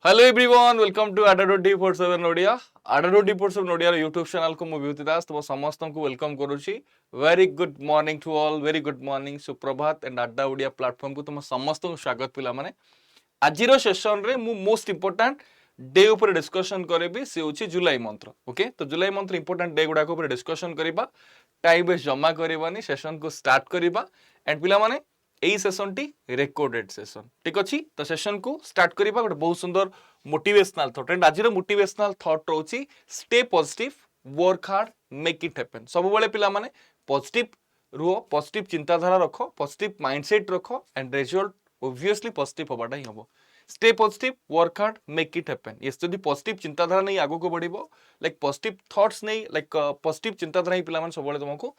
Hello everyone welcome to ADA24/7 Odia ADA24/7 Odia YouTube channel को मु विभूति दास तुम समस्त को वेलकम करुच्ची। Very good morning to all, very good morning, सुप्रभात एंड ADA ओडिया प्लेटफॉर्म को तुम समस्त को स्वागत पिला माने। आजिरो सेशन रे मु मोस्ट इंपोर्टेंट डे ऊपर डिस्कशन करेबी से होची जुलाई मंत्र। ओके, तो जुलाई मंत्र इंपोर्टेंट डे गुडा को ऊपर डिस्कशन करबा, टाइम बेस जमा करबानी, सेशन को स्टार्ट करबा एंड पिला माने एई सेशन टी रेकॉर्डेड सेशन। ठीक अछि, तो सेशन को स्टार्ट करबा गोटे बहुत सुंदर मोटिवेशनल थॉट एंड आजिरो मोटिवेशनल थॉट रहउची stay positive, work hard, make it happen. सब बेले पिला माने पॉजिटिव रुओ, पॉजिटिव चिंताधारा रखो, पॉजिटिव माइंडसेट रखो एंड रिजल्ट ऑब्वियसली पॉजिटिव होबाटा ही हबो। Stay positive, work hard, make it happen. ये जदि पॉजिटिव चिंताधारा नहीं आगो को बढ़िबो, लाइक पॉजिटिव थॉट्स नहीं, लाइक पॉजिटिव चिंताधारा ही पिला माने सब बेले तुमको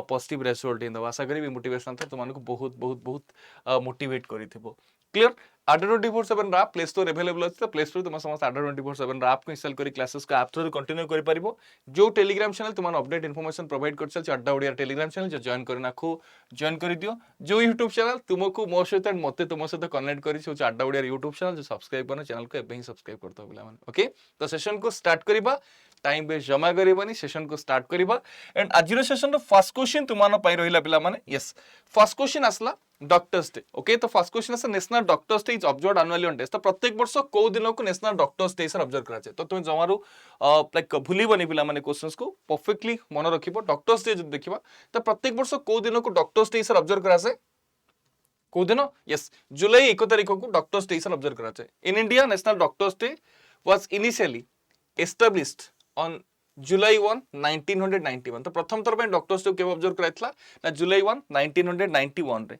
पॉजिटिव रिजल्ट इन दबा। आशा करी मोटिवेशन था तुमको बहुत बहुत बहुत मोटिवेट करिथिबो। Clear. ADA24/7 app play store available अछि, प्ले स्टोर तुम समस्त ADA24/7 ऐप को इंस्टॉल करी क्लासेस को ऐप थ्रू कंटिन्यू करि परिबो। जो टेलीग्राम चैनल तुम अपडेट इन्फॉर्मेशन प्रोवाइड कर चल अड्डा ओडिया टेलीग्राम चैनल जो जॉइन करना खो जॉइन कर दियो। जो यूट्यूब चैनल तुमको मो सहित एंड मते तुम सहित कनेक्ट करी छै अड्डा ओडिया यूट्यूब चैनल, जो सब्सक्राइब करना चैनल को एबे ही सब्सक्राइब करतो पिला माने। ओके, तो सेशन को स्टार्ट करिबा, टाइम बेस जमा करबानी, सेशन को स्टार्ट करिबा एंड आजिरो सेशन रो फर्स्ट क्वेश्चन तुमानो पई रहिला पिला माने। यस, फर्स्ट क्वेश्चन आसला डॉक्टर्स डे। ओके, तो फर्स्ट क्वेश्चन है National Doctors Day is observed annually on days. तो प्रत्येक वर्ष को दिन को नेशनल डॉक्टर्स डे सर ऑब्जर्व करा जाय। तो तुम जमारू लाइक भूली बनी पिला माने क्वेश्चंस को परफेक्टली मन रखिबो। डॉक्टर्स डे जब देखिबा तो प्रत्येक वर्ष को दिन को डॉक्टर्स डे सर ऑब्जर्व करा जाय। को दिन? यस, जुलाई 1 तारिख को डॉक्टर्स डे सर ऑब्जर्व करा जाय। In India national Doctors day was initially established on July 1 1991। तो प्रथम थर पे डॉक्टर्स डे केबे ऑब्जर्व कराइतला ना जुलाई 1 1991 रे।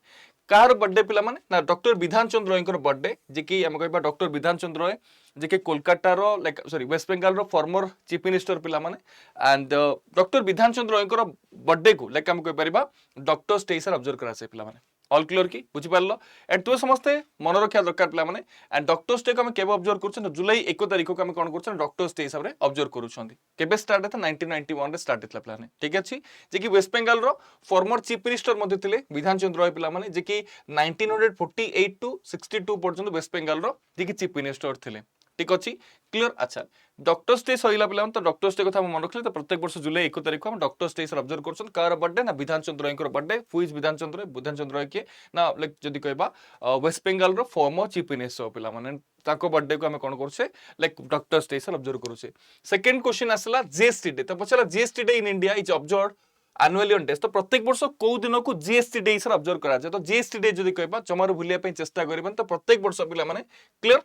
कार बर्थडे पिला माने ना डॉक्टर विधान चंद्र रॉय को बर्थडे, जे कि हम कहबा डॉक्टर विधान चंद्र रॉय जे कि कोलकाता रो लाइक सॉरी वेस्ट बंगाल रो फॉर्मर चीफ मिनिस्टर पिला माने एंड डॉक्टर विधान चंद्र रॉय को बर्थडे को लाइक हम कह परिबा डॉक्टर्स डे सर ऑब्जर्व करा से पिला माने। ऑल क्लियर की बुझी पारलो एंड तुम समस्ते मन रखा दरकार पिला माने। एंड डॉक्टर्स डे को हम केबे ऑब्जर्व करछन जुलाई 1 तारिख को हम कोन करछन डॉक्टर्स डे हिसाब रे ऑब्जर्व करूछन। केबे स्टार्ट था 1991 रे स्टार्ट हेतला प्लान। ठीक अछि, जे कि वेस्ट बंगाल रो फॉर्मर चीफ मिनिस्टर मध्ये थिले विधान चंद्र रॉय पिला माने, जे कि 1948 टू 62 पर्यंत वेस्ट बंगाल रो जे कि चीफ मिनिस्टर थिले। ठीक अछि, क्लियर। अच्छा, डॉक्टर्स डे सहिला पिला तो डॉक्टर्स डे कथा मन रखले तो प्रत्येक वर्ष जुलाई 1 तारिख को हम डॉक्टर्स डे सर ऑब्जर्व करछन। कार बर्थडे ना विधान चंद्र रॉय को birthday. Who is Bidhan Chandra Roy के ना लाइक जदी कहबा वेस्ट बंगाल रो फॉर्मर चीफ मिनिस्टर पिला माने ताको बर्थडे को हम कोन करछे लाइक डॉक्टर्स डे सर ऑब्जर्व करूछे। सेकंड क्वेश्चन आसला जीएसटी डे। तो पछला GST Day in India is observed annually on days. तो प्रत्येक वर्ष को दिन को जीएसटी डे सर ऑब्जर्व करा जाय। तो जीएसटी डे जदी कहबा जमारो भूलिया पे चेष्टा करबन। तो प्रत्येक वर्ष पिला माने क्लियर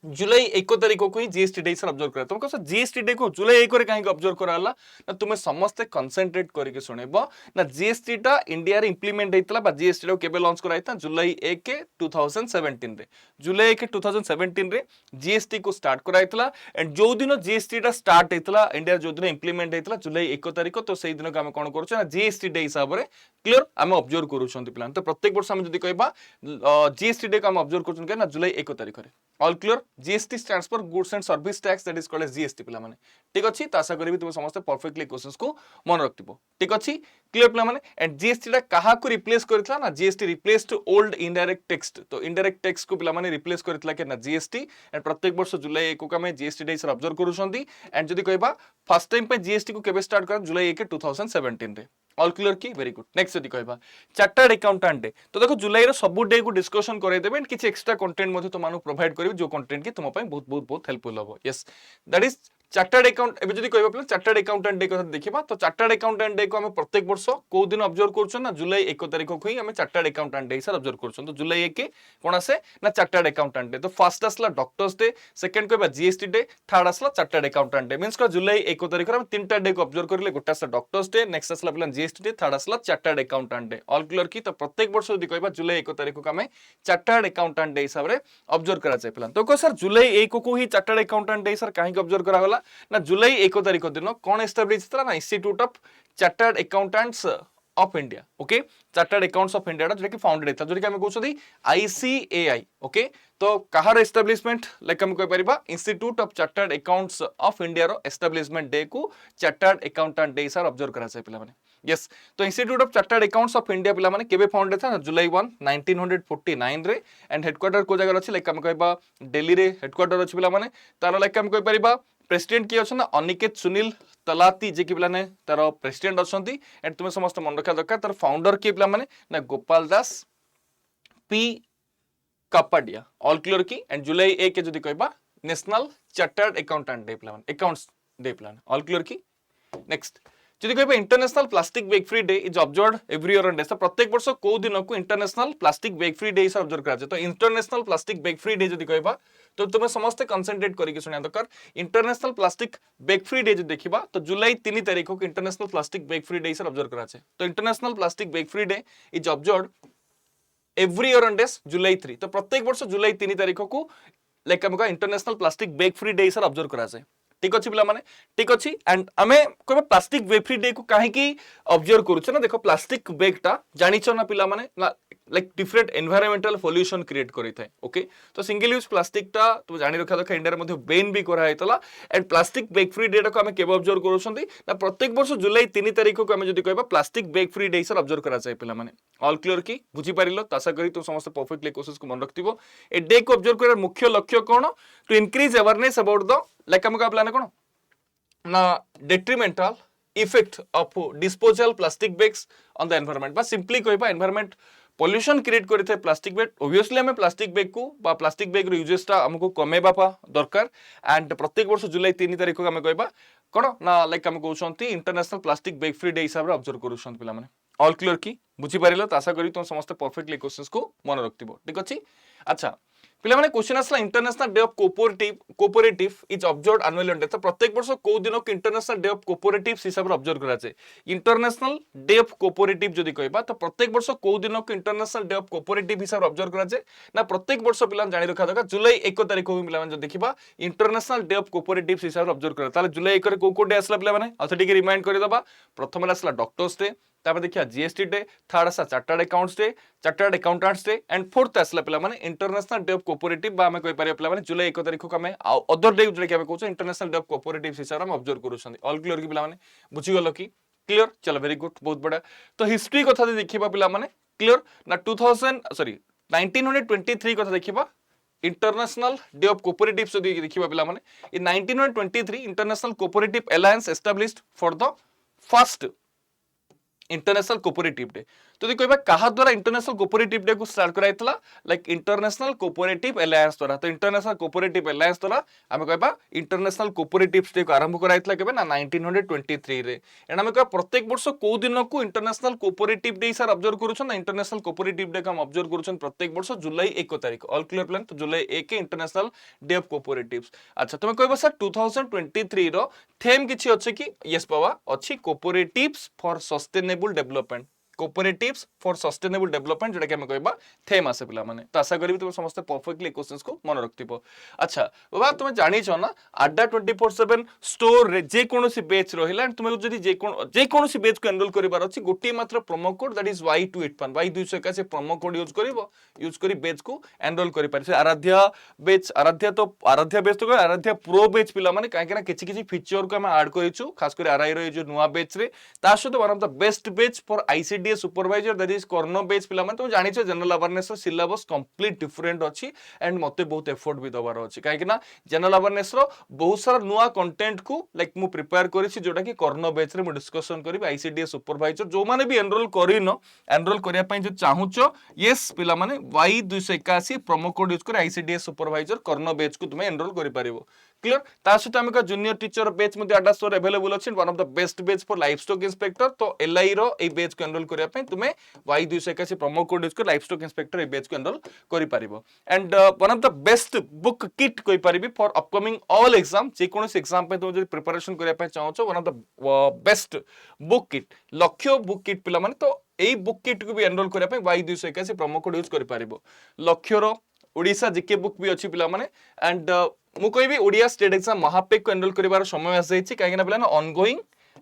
जुलाई 1 तारिख को ही जीएसटी डे सर ऑब्जर्व करा। तुमको जीएसटी डे को जुलाई 1 रे काहे ऑब्जर्व कराला ना तुमे समस्त कंसंट्रेट करके सुनेबो ना जीएसटी टा इंडिया रे इंप्लीमेंट हेतला बा जीएसटी रो केबे लॉन्च कराइता जुलाई 1 के 2017 रे। जुलाई 1 के 2017 रे जीएसटी को स्टार्ट कराइतला एंड जो दिन जीएसटी टा स्टार्ट हेतला इंडिया जो दिन इंप्लीमेंट हेतला जुलाई 1 तारिख तो सेही दिन को हम कोन करछ ना जीएसटी डे हिसाब रे क्लियर हम ऑब्जर्व करूछंती प्लान। तो प्रत्येक वर्ष हम जदी कहबा जीएसटी डे को हम ऑब्जर्व करछन के ना जुलाई 1 तारिख रे। All clear. GST stands for goods and service tax that is called as GST पिला माने। ठीक अछि, तो आशा करिवि तुम समस्त परफेक्टली क्वेश्चंस को मन रखतिबो। ठीक अछि, क्लियर पिला माने। एंड जीएसटी टा काहा को रिप्लेस करथला ना GST replaced old indirect tax. तो इनडायरेक्ट टैक्स को पिला माने रिप्लेस करथला के ना जीएसटी एंड प्रत्येक वर्ष जुलाई 1 को हम जीएसटी डे सर ऑब्जर्व करूछंती। एंड जदी कहबा फर्स्ट टाइम पे जीएसटी को केबे स्टार्ट कर जुलाई 1 के 2017 रे। ऑल क्लियर की वेरी गुड। नेक्स्ट जदी कहबा चार्टर्ड अकाउंटेंट डे। तो देखो जुलाई रो सब डे को डिस्कशन करे देबे एंड किछ एक्स्ट्रा कंटेंट मध्ये तुमानु प्रोवाइड करिवि जो कंटेंट की तुम पय बहुत हेल्पफुल हो। Yes, that is chartered account. एबे जदी कहबा प्लीज चार्टर्ड अकाउंटेंट डे को देखिबा तो चार्टर्ड अकाउंटेंट डे को हम प्रत्येक वर्ष को दिन ऑब्जर्व करछन ना जुलाई 1 तारिख को ही हम चार्टर्ड अकाउंटेंट डे सर ऑब्जर्व करछन। तो जुलाई 1 के कोन आसे ना चार्टर्ड अकाउंटेंट डे। तो फर्स्ट आसला डॉक्टर्स डे, सेकंड कहबा जीएसटी डे, थर्ड आसला चार्टर्ड अकाउंटेंट डे। मींस को जुलाई 1 तारिख रे हम तीनटा डे को ऑब्जर्व करले। गोटा आसला डॉक्टर्स डे, नेक्स्ट आसला पिला जीएसटी डे, थर्ड आसला Chartered Accountant day. All clear की। तो प्रत्येक वर्ष जदी कहबा जुलाई 1 तारिख को हम चार्टर्ड अकाउंटेंट डे हिसाब रे ऑब्जर्व करा जाय पिला। तो को सर जुलाई 1 को ही चार्टर्ड अकाउंटेंट डे सर काहे ऑब्जर्व करा होला ना जुलाई 1 तारिख दिन कौन एस्टाब्लिश था ना institute of chartered accountants of India. Okay, chartered Accounts of India जो कि फाउंडेड था जो कि हम कहउछथि आईसीएआई। ओके, तो कहार एस्टाब्लिशमेंट लाइक हम कह परिबा Institute of Chartered Accounts of India रो एस्टाब्लिशमेंट डे को चार्टर्ड अकाउंटेंट डे सर ऑब्जर्व करा जाय पिला माने। यस तो Institute of Chartered Accounts of India पिला माने केबे फाउंड था जुलाई 1 1949 रे एंड हेडक्वार्टर को जगह अछि लाइक हम कहबा दिल्ली रे हेडक्वार्टर अछि पिला माने तार लाइक हम कहि परिबा प्रेसिडेंट किए अछन अनिकेत सुनील तलाती जे कि पिला ने तार प्रेसिडेंट अछंती एंड तुमे समस्त मन रखा दरकार तार फाउंडर किए पिला माने ना Gopal Das P Kapadia all clear की एंड जुलाई 1 के जदी कहबा नेशनल चार्टर्ड अकाउंटेंट डे पिला माने अकाउंट्स डे पिला ऑल क्लियर की नेक्स्ट যদি কইবা international Plastic bag free Day is observed every year on day प्रत्येक वर्ष को दिन को international Plastic bag free Day हिसाब ऑब्जर्व करा जाय तो International Plastic bag free day जदी कइबा तो तुमे समस्त कंसंट्रेट करिके सुनिया दरकार international Plastic bag free day जदी देखिबा तो जुलाई 3 तारिख को international Plastic bag free Day हिसाब ऑब्जर्व करा जाय तो International Plastic bag free Day is observed every year on day July 3 तो प्रत्येक वर्ष जुलाई 3 तारिख को लाइक हमका international Plastic bag free Day हिसाब ऑब्जर्व करा जाय ठीक अच्छी पिला माने ठीक अच्छी एंड आमे कोबा प्लास्टिक बैग फ्री डे को काहे की ऑब्जर्व करू छ ना देखो प्लास्टिक बैग टा जानि छ ना पिला माने like different environmental pollution create करी थाए ओके तो सिंगल यूज प्लास्टिक टा तो जानि रखा दरकार इंडिया रे मध्ये बैन भी करा हेतला and plastic bag free day टा को आमे केबे ऑब्जर्व करू छंती ना प्रत्येक वर्ष जुलाई 3 तारिख को आमे जदी कहबा प्लास्टिक बैग फ्री डे हिसाब ऑब्जर्व करा जाय पिला माने ऑल क्लियर की बुझी पारिलो तासा करी तो समस्त परफेक्टली कोशिश को मन रखतिबो ए डे को ऑब्जर्व करार मुख्य लक्ष्य कोन to increase awareness about the like हमका प्लान कोन ना detrimental effect of disposal plastic bags on the environment बस सिंपली कहबा एनवायरनमेंट पोल्यूशन क्रिएट करथे प्लास्टिक बैग ऑब्वियसली हमें प्लास्टिक बैग को बा प्लास्टिक बैग रो यूजेस टा हमको कमेबा पा दरकार एंड प्रत्येक वर्ष जुलाई 3 तारिख को हमें कहबा कोन ना लाइक हम कहउछंती International Plastic bag free Day हिसाब रे ऑब्जर्व करूछंत पिला माने ऑल क्लियर की बुझी पारिलो त आशा करी तुम समस्त परफेक्टली क्वेश्चंस को मन रखतिबो ठीक अछि अच्छा पिला माने क्वेश्चन आसला international day of cooperative is observed annually on day तो प्रत्येक वर्ष को दिन को इंटरनेशनल डे ऑफ कोऑपरेटिव्स हिसाब रे ऑब्जर्व करा जाय इंटरनेशनल डे ऑफ कोऑपरेटिव जदी कहबा तो प्रत्येक वर्ष को दिन को इंटरनेशनल डे ऑफ कोऑपरेटिव हिसाब रे ऑब्जर्व करा जाय ना प्रत्येक वर्ष पिला जानि रखा दरकार जुलाई 1 तारिख को पिला माने देखिबा इंटरनेशनल डे ऑफ कोऑपरेटिव्स हिसाब रे ऑब्जर्व करा ताले जुलाई 1 रे को डे आसला पिला माने आथि के रिमाइंड करि दबा प्रथम आसला डॉक्टर्स डे तापर देखिया जीएसटी डे थर्ड आसा chartered accounts day chartered Accountants day and fourth आसला पिला माने इंटरनेशनल डे ऑफ कोऑपरेटिव बा हमें कहि पारे पिला माने जुलाई 1 तारिख को हमें अदर डे जे के कहू इंटरनेशनल डे ऑफ कोऑपरेटिव हिसाब हम ऑब्जर्व करू छथि ऑल क्लियर की पिला माने बुझी गलो की क्लियर चलो वेरी गुड बहुत बड़ा तो हिस्ट्री कथा देखिबा पिला माने क्लियर ना 1923 कथा देखिबा इंटरनेशनल डे ऑफ कोऑपरेटिव्स देखिबा पिला माने in 1923 International Cooperative Alliance established for the first International Cooperative Day तो देखो कहा द्वारा इंटरनेशनल कोऑपरेटिव डे को स्टार्ट कराइतला लाइक इंटरनेशनल कोऑपरेटिव अलायंस द्वारा तो इंटरनेशनल कोऑपरेटिव अलायंस द्वारा हम कहबा इंटरनेशनल कोऑपरेटिव डे को आरंभ कराइतला केबे ना 1923 रे एना हम कहबा प्रत्येक वर्ष को दिन को इंटरनेशनल कोऑपरेटिव डे सर ऑब्जर्व करूछन ना इंटरनेशनल कोऑपरेटिव डे का हम ऑब्जर्व करूछन प्रत्येक वर्ष जुलाई 1 तारिख ऑल क्लियर प्लान तो जुलाई 1 के इंटरनेशनल डे ऑफ कोऑपरेटिव्स अच्छा तुम कहबा सर 2023 रो थीम किछि अछि कि यस बाबा अछि cooperatives for sustainable development cooperatives for sustainable development जेटा कि हम कहबा थेम आसे पिला माने तो आशा करिबि तुम समस्त परफेक्टली क्वेश्चंस को मन रखतिबो अच्छा बाबा तुम जानि छ ना अड्डा 24/7 स्टोर रे जे कोनोसी बेच रहिला तुम जदी जे कोनोसी बेच को एनरोल करिबार अछि गोटी मात्र promo code that is Y281 Y281 से प्रोमो कोड यूज करी बेच को एनरोल करि पारि आराध्या बेच तो आराध्या प्रो बेच पिला माने काहे ना किछि फीचर को हम ऐड करिछु खास कर आरआई रो जो नुवा बेच रे ता सहित one of the best batch for ICDS supervisor that is Carnot बेच पिला माने तुम जानि छ general awareness syllabus complete different अछि एंड मते बहुत एफर्ट भी दबार अछि काहे ना जनरल अवेयरनेस रो बहुत सारा नुवा कंटेंट को लाइक मु प्रिपेयर करिछि जोटा कि कर्नो बेच रे मु डिस्कशन करिबि आईसीडीएस सुपरवाइजर जो माने भी एनरोल करिनो एनरोल करिया पई जो चाहुचो यस पिला माने Y281 प्रोमो कोड यूज कर आईसीडीएस सुपरवाइजर कर्नो बेच को तुम एनरोल करि पारिबो क्लियर ता सहित हम का जूनियर टीचर बेच मध्ये अड्डा स्टोर अवेलेबल अछि one of the best batch for livestock inspector तो एलआई रो ए बेच को एनरोल करिया पई तुमे Y281 प्रोमो कोड यूज कर लाइवस्टॉक इंस्पेक्टर ए बेच को एनरोल करि पारिबो and one of the best book kit कोइ पारिबि फॉर अपकमिंग ऑल एग्जाम जे कोनोस एग्जाम पे तुम जे प्रिपरेशन करिया पई चाहछो one of the best book kit Lakshya book kit पिला माने तो एई बुक किट को भी एनरोल करिया पई Y281 प्रोमो कोड यूज करि पारिबो लक्ष्य रो ओडिसा जीके बुक भी अछि पिला माने एंड मु कहबी ओडिया स्टेट एग्जाम महापेक को एनरोल करिवार समय आसी काहे ना पिला ना ऑनगोइंग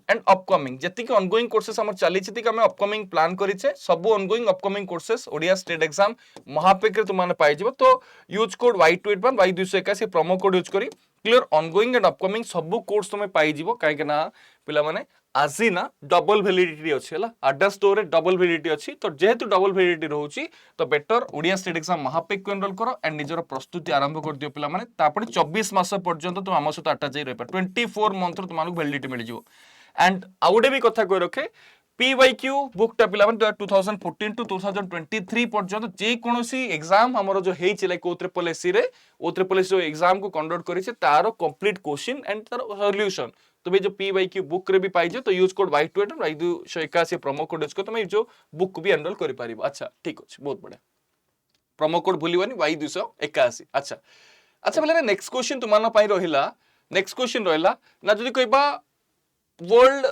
एंड अपकमिंग जति कि ऑनगोइंग कोर्सेस हमर चली छिति कि हम अपकमिंग प्लान करिछे सब ongoing upcoming courses Odia state exam महापेक रे तुमाने पाइ जिवो तो use code Y281 Y281 promo code use करी क्लियर ऑनगोइंग एंड अपकमिंग सब कोर्स तुमे पाइ जिवो काहे ना पिला माने আজি ना डबल वैलिडिटी अच्छी है आडा स्टोर रे डबल वैलिडिटी अच्छी तो जेहेतु डबल वैलिडिटी रोची तो बेटर ओडिया स्टेट एग्जाम महापेक को एनरोल करो एंड निजर प्रस्तुति आरंभ कर दियो पिला माने तापरे 24 मास पर्यंत तुम आम सहित अटैच रही 24 मंथ तुमको वैलिडिटी मिल जिवो एंड आउडे भी कथा कहि रखे PYQ बुकटा पिला माने 2014 टू 2023 पर्यंत जे कोनोसी एग्जाम हमरो जो हेइ लाइक ओ ट्रिपल एससी रे ओ ट्रिपल एससी जो एग्जाम को कंडक्ट करी छे तारो कंप्लीट क्वेश्चन एंड तारो सॉल्यूशन तुम्हें जो PYQ बुक रे भी पाइजे तो यूज कोड Y28 और Y281 प्रोमो कोड यूज कर तुम जो बुक भी एनरोल करि पारिबो अच्छा ठीक अछि बहुत बढ़िया प्रोमो कोड भूलिबानी Y281 अच्छा अच्छा बोले नेक्स्ट क्वेश्चन तुमानो पाई रहिला नेक्स्ट क्वेश्चन रहिला ना जदी कहबा वर्ल्ड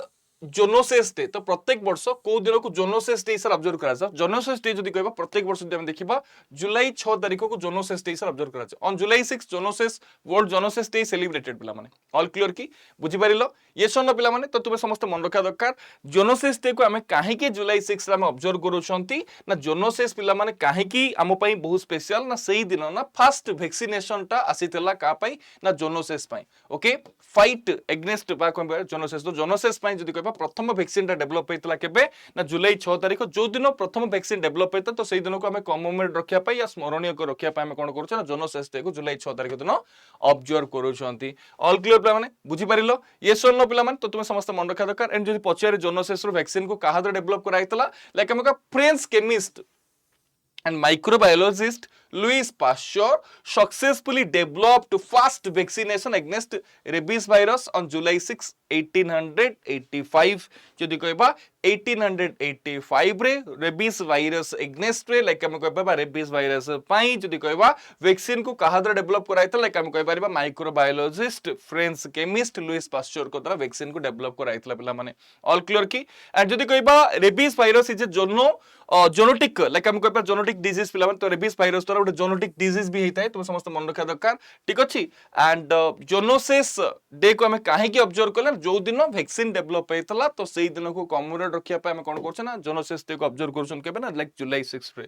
जोनोसिस डे तो प्रत्येक वर्ष को दिन को जोनोसिस डे सर ऑब्जर्व करा जाए जोनोसिस डे जदी कहबा प्रत्येक वर्ष जदी हम देखिबा जुलाई 6 तारिख को जोनोसिस डे सर ऑब्जर्व करा जाए on July 6 zoonosis World Zoonosis Day celebrated पिला माने ऑल क्लियर की बुझी पारिलो ये सन पिला माने तो तुमे समस्त मन रखा दरकार जोनोसिस डे को हमें काहे के जुलाई 6 रे हम ऑब्जर्व करूछंती ना जोनोसिस पिला माने काहे की हम पई बहुत स्पेशल ना सही दिन ना फर्स्ट वैक्सीनेशन टा आसीतला का पई ना जोनोसिस पई ओके फाइट अगेंस्ट बा जोनोसिस तो जोनोसिस पई जदी प्रथम वैक्सीन डेवलप होता केबे ना जुलाई 6 तारिख जो दिन प्रथम वैक्सीन डेवलप होता तो सही दिन को हमें कमेमोरेट रखिया पाई या स्मरणीय को रखिया पाई हमें कोन करूछ ना जोनोसिस डे को जुलाई 6 तारिख दिन ऑब्जर्व करूछंती ऑल क्लियर पिला माने बुझी पारिलो यस और नो पिला माने तो तुमे समस्त मन रखा दरकार एंड जदी पछारे जोनोसिस रो वैक्सीन को काहा डेवलप कराइतला लाइक हमका French chemist and microbiologist Louis Pasteur successfully developed fast vaccination against rabies virus on July 6, 1885 जदि कहबा 1885 रे रेबीज वायरस एग्नेस्ट रे लाइक हम कहबा रेबीज वायरस पाई जदि कहबा वैक्सीन को कहा द्वारा डेवलप कराइता लाइक हम कहबा परिबा microbiologist French chemist Louis Pasteur को द्वारा वैक्सीन को डेवलप कराइतला पिला माने ऑल क्लियर की एंड जदि कहबा rabies virus is a zoonotic like हम कहबा जोनोटिक डिजीज पिला माने तो रेबीज वायरस द्वारा ଗୋଟେ जोनोटिक डिजीज भी हेता है तुम समस्त मन रखा दरकार ठीक अछि एंड जोनोसिस डे को हमें काहे की ऑब्जर्व करले जो दिन वैक्सीन डेवलप हेतला तो सेही दिन को कमेमोरेट रखिया पे हम कोन करछ ना जोनोसिस डे को ऑब्जर्व करछन केबे ना लाइक जुलाई 6 रे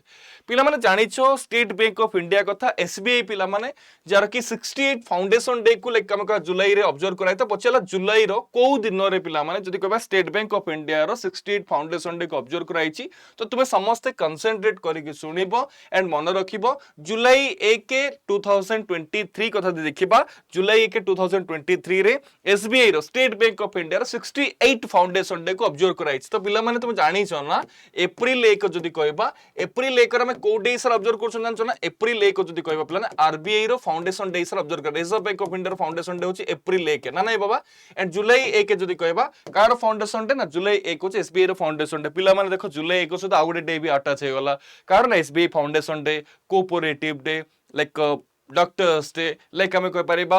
पिला माने जानिछो स्टेट बैंक ऑफ इंडिया कथा SBI पिला माने जार की 68 फाउंडेशन डे को लाइक हम का जुलाई रे ऑब्जर्व कराय तो पछला जुलाई रो को दिन रे पिला माने जदी कहबा स्टेट बैंक ऑफ इंडिया रो 68 फाउंडेशन डे को ऑब्जर्व कराइछि तो तुमे समस्त कंसंट्रेट करिके सुनिबो एंड मन रखिबो जुलाई 1 2023 कथा देखिबा जुलाई 1 2023 रे SBI रो स्टेट बैंक ऑफ इंडिया रो 68 फाउंडेशन डे को ऑब्जर्व कराइछ तो पिला माने तुम जानि छ ना अप्रैल 1 जदी कहबा अप्रैल 1 रे हम को डे सर ऑब्जर्व करछन जान छ ना अप्रैल 1 जदी कहबा पिला ना RBI रो फाउंडेशन डे सर ऑब्जर्व कर रिजर्व बैंक ऑफ इंडिया रो फाउंडेशन डे होची अप्रैल 1 ना नहीं बाबा एंड जुलाई 1 जदी कहबा कार फाउंडेशन डे ना जुलाई 1 होची SBI रो फाउंडेशन डे पिला माने देखो जुलाई 1 सहित आउडे डे भी अटैच हे गला कारण SBI Foundation Day Cooperative Day like Doctors Day like हमें कह पारिबा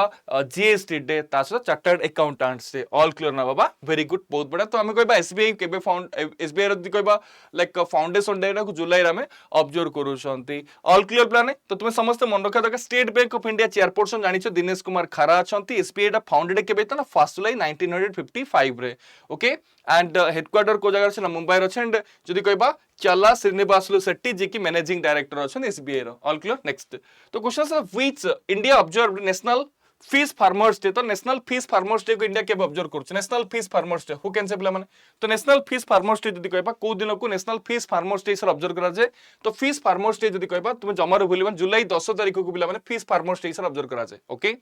GST डे तासो Chartered Accountants Day all clear ना बाबा वेरी गुड बहुत बड़ा तो हमें कहबा SBI केबे फाउंड SBI रो कहबा लाइक फाउंडेशन डे को जुलाई रे ऑब्जर्व करूछंती ऑल क्लियर प्लान तो तुमे समस्त मन रखा दरकार State Bank of India chairperson जानिछो दिनेश कुमार खारा अछंती SBI टा फाउंडेड केबे त ना 1 जुलाई 1955 रे ओके एंड हेडक्वार्टर को जगह से ना मुंबई रो एंड जदी कहबा चला श्रीनिवासलु शेट्टी जी की मैनेजिंग डायरेक्टर अछन SBI रो ऑल क्लियर नेक्स्ट तो question is which India observed National fish farmers day तो नेशनल फिश फार्मर्स डे को इंडिया के ऑब्जर्व करछ national fish farmers day who can say पिला माने तो नेशनल फिश फार्मर्स डे जदी कहबा को दिन को नेशनल फिश फार्मर्स डे सर ऑब्जर्व करा जाय तो फिश फार्मर्स डे जदी कहबा तुम जमारो भूलिबन जुलाई 10 तारिख को पिला माने फिश फार्मर्स डे सर ऑब्जर्व करा जाय okay